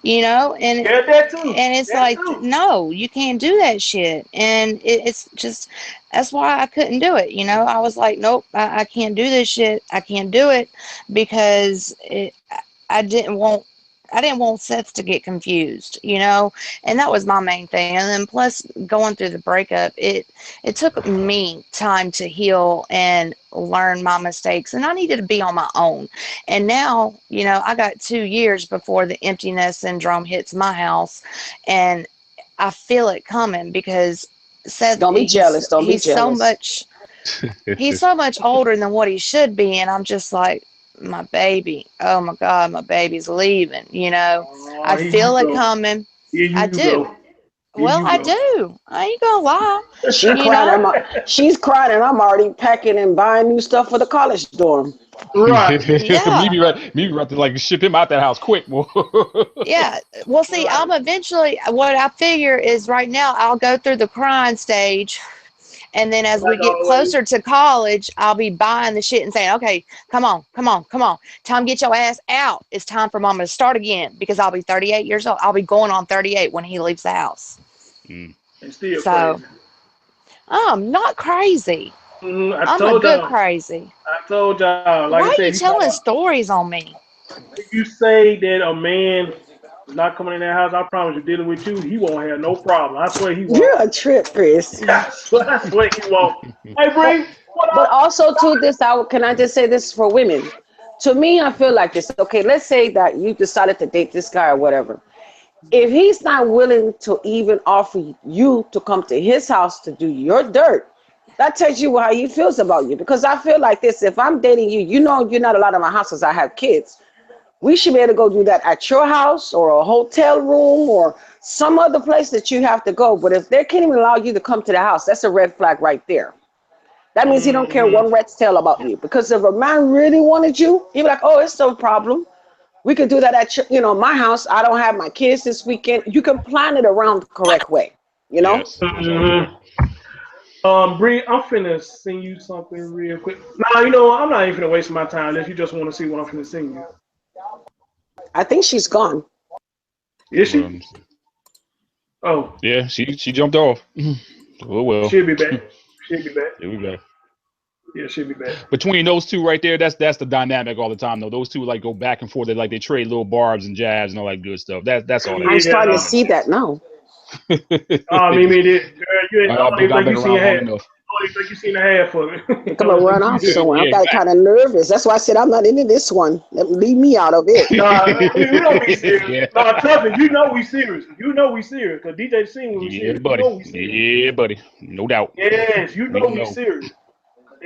You know, and it's like, no, you can't do that shit. And it's just, that's why I couldn't do it. You know, I was like, nope, I can't do this shit. I can't do it because I didn't want Seth to get confused, you know, and that was my main thing. And then plus going through the breakup, it took me time to heal and learn my mistakes, and I needed to be on my own. And now, you know, I got 2 years before the emptiness syndrome hits my house, and I feel it coming because Seth, don't be jealous. Don't be jealous. He's so much older than what he should be, and I'm just like, my baby, oh my God, my baby's leaving, you know. I feel it coming. I do. Well, I do. I ain't gonna lie. She's crying, and I'm already packing and buying new stuff for the college dorm. Right. Yeah. me right to like ship him out that house quick. Yeah. Well, see, I'm eventually, what I figure is right now I'll go through the crying stage. And then as we get closer to college, I'll be buying the shit and saying, okay, come on. Time to get your ass out. It's time for mama to start again because I'll be 38 years old. I'll be going on 38 when he leaves the house. Still so, crazy. I'm not crazy. I'm a good crazy. I told y'all. Like Why I said, are you telling stories on me? If you say that a man not coming in that house, I promise you, dealing with you, he won't have no problem. I swear he won't. You're a trip, Chris. I swear he won't. Hey, Bree. But also, too, can I just say this for women? To me, I feel like this. Okay, let's say that you decided to date this guy or whatever. If he's not willing to even offer you to come to his house to do your dirt, that tells you how he feels about you. Because I feel like this, if I'm dating you, you know you're not allowed in my house because I have kids. We should be able to go do that at your house or a hotel room or some other place that you have to go. But if they can't even allow you to come to the house, that's a red flag right there. That means he don't care one rat's tail about you. Because if a man really wanted you, he'd be like, oh, it's no problem. We could do that at my house. I don't have my kids this weekend. You can plan it around the correct way, you know? Yes. Bree, I'm finna send you something real quick. Nah, you know what? I'm not even finna waste my time unless you just want to see what I'm finna send you. I think she's gone. Is she? Oh. Yeah, she jumped off. Oh well. She'll be back. She'll be back. Here we go. Yeah, she'll be back. Between those two right there, that's the dynamic all the time though. Those two like go back and forth. They trade little barbs and jabs and all that good stuff. That's all. I'm starting to see that now. Mimi, girl, you ain't think you seen half. I don't think you seen the half of it. Come on, run off somewhere. I'm kind of nervous. That's why I said I'm not into this one. Leave me out of it. Nah, we don't be serious. Nah, trust me, you know we serious. You know we serious. Because DJ seen when we serious. Buddy. You know we serious. Yeah, buddy. No doubt. Yes, you know we serious.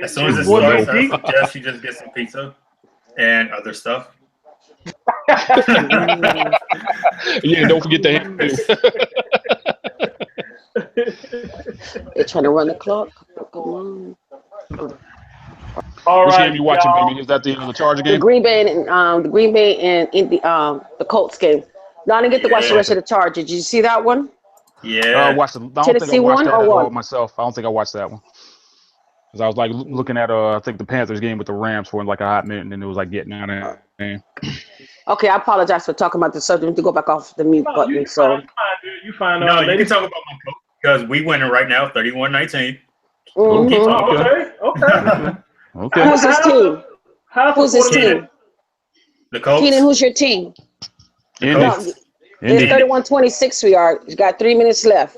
As soon as it starts, I suggest you just get some pizza and other stuff. Yeah, don't forget the ham. They're trying to run the clock. Come on. All Which right, game you watching, y'all. baby? Is that the Charger game? The Green Bay and the Colts game. No, I didn't get to watch the rest of the Chargers. Did you see that one? Yeah. I don't Tennessee think I watched won that or at all what? myself. I don't think I watched that one. Because I was like looking at I think the Panthers game with the Rams for like a hot minute, and then it was like getting out of there. Okay, I apologize for talking about the subject. To go back off the mute button. You find No, you can talk about my coach because we winning right now, 31-19. Mm-hmm. Okay. Who's his team? Who's his team? The Colts. Keenan, who's your team? Indy. It's 31-26 we are. You got 3 minutes left.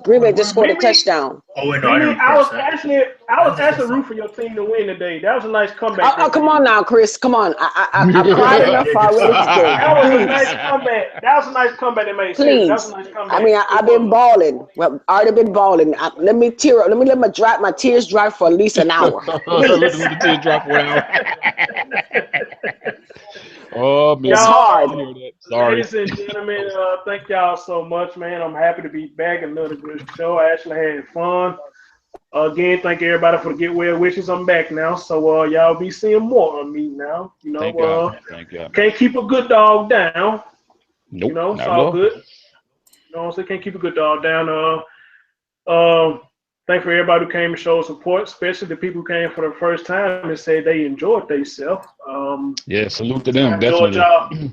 Green Bay just scored a Maybe- touchdown. Oh, wait, no, I I didn't was press that. actually rooting for your team to win today. That was a nice comeback. Oh, come on now, Chris. Come on. I'm proud enough already today. That was a Please. nice comeback. That was a nice comeback they made. Seriously, that was Please. a nice comeback. I mean, I've been balling. Well, already been balling. Let me tear up. Let me let my tears dry for at least an hour. Let the tears drop for an hour. Oh man, It's Y'all- hard. Sorry. Ladies and gentlemen, thank y'all so much, man. I'm happy to be back. Another good show. I actually had fun. Again, thank everybody for the get well wishes. I'm back now, so y'all be seeing more of me now. You know, Thank God. Thank God. can't keep a good dog down. Nope. You know, it's not all at all. good. You know what I'm saying? Can't keep a good dog down. Thank for everybody who came and showed support, especially the people who came for the first time and said they enjoyed themselves. Yeah, salute to I them. enjoyed Definitely. y'all.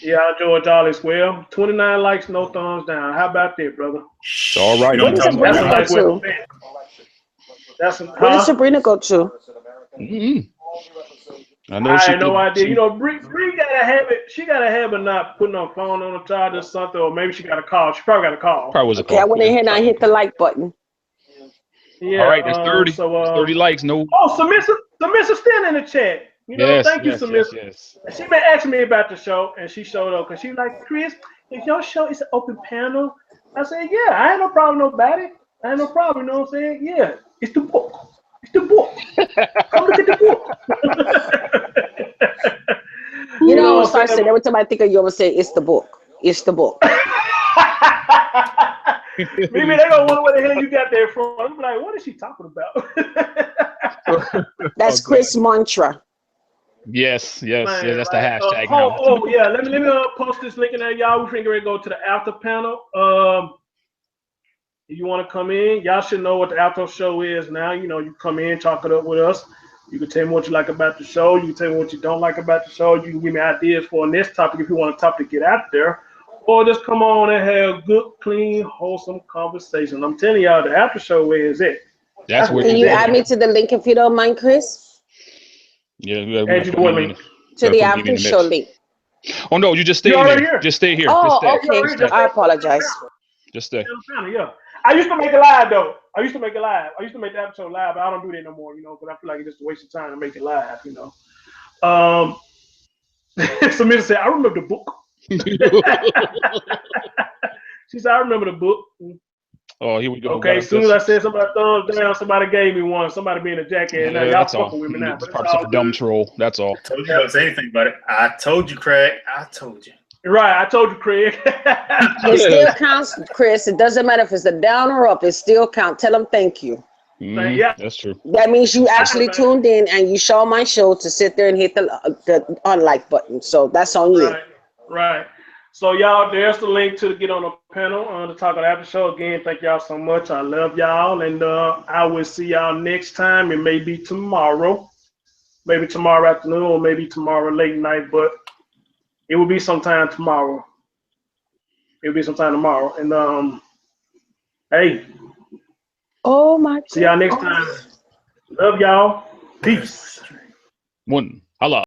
Yeah, I enjoyed y'all as well. 29 likes, no thumbs down. How about that, brother? It's all right. You don't What is talk a about That's a Sabrina that. nice way go to to? say it. That's Where did Sabrina go to? Mhm. I know I she had no did. idea. You know, Bree got a habit. She got a habit of not putting her phone on the charge or something, or maybe she got a call. She probably got a call. Probably was a Okay, I call. went ahead and I hit the like button. Yeah. All right, there's 30. So, There's 30 likes. No. Oh, Submissive still in the chat. You know, Yes. thank you, Yes. Yes. Submissive. Yes. She been asking me about the show, and she showed up because she was like, Chris, if your show is an open panel, I said, yeah, I ain't no problem with nobody. I ain't no problem. You know what I'm saying? Yeah, it's the book. It's the book. Come look at the book. You know, what I'm Sarson, saying? every time I think of you, I would say, it's the book. It's the book. Maybe they don't wonder where the hell you got that from. I'm like, what is she talking about? That's Oh, Chris' mantra. Yes. Yes. Man, Yeah. That's the right. hashtag now. Yeah. Let me post this link in there, y'all. We're finna go to the after panel. If you want to come in, y'all should know what the after show is now. You know, you come in, talk it up with us. You can tell me what you like about the show. You can tell me what you don't like about the show. You can give me ideas for a next topic if you want a topic to get out there. Or just come on and have good, clean, wholesome conversation. I'm telling y'all, the after show is it. That's where Can it's you at. add me to the link if you don't mind, Chris? Yeah. We gotta Add you put to what Mimi in link? it. To Gotta the put Mimi in after the show mix. link. Oh no, you just stay You're in already here. here. Just stay here. Oh, Just stay. okay. I apologize. Just stay. Yeah. I used to make it live though. I used to make it live. I used to make the episode live, but I don't do that no more, you know, because I feel like it's just a waste of time to make it live, you know. Samira said, I remember the book. She said, I remember the book. Oh, here we go. Okay, as soon as I said somebody thumbs down, somebody gave me one. Somebody being a jackass. Now y'all that's all. fucking with me now, but it's Probably all some dumb good. troll. That's all. I told you don't say anything about it. I told you, Craig. I told you. Right, I told you, Craig. It still counts, Chris. It doesn't matter if it's a down or up. It still counts. Tell them thank you. Yeah. That's true. That means you actually man. tuned in and you saw my show to sit there and hit the unlike button. So that's on you. Right. So y'all, there's the link to get on the panel to talk on the after show. Again, thank y'all so much. I love y'all, and I will see y'all next time. It may be tomorrow, maybe tomorrow afternoon, or maybe tomorrow late night, but it will be sometime tomorrow. It'll be sometime tomorrow, and hey, Oh my God. see y'all next time. Love y'all. Peace. One. Holla.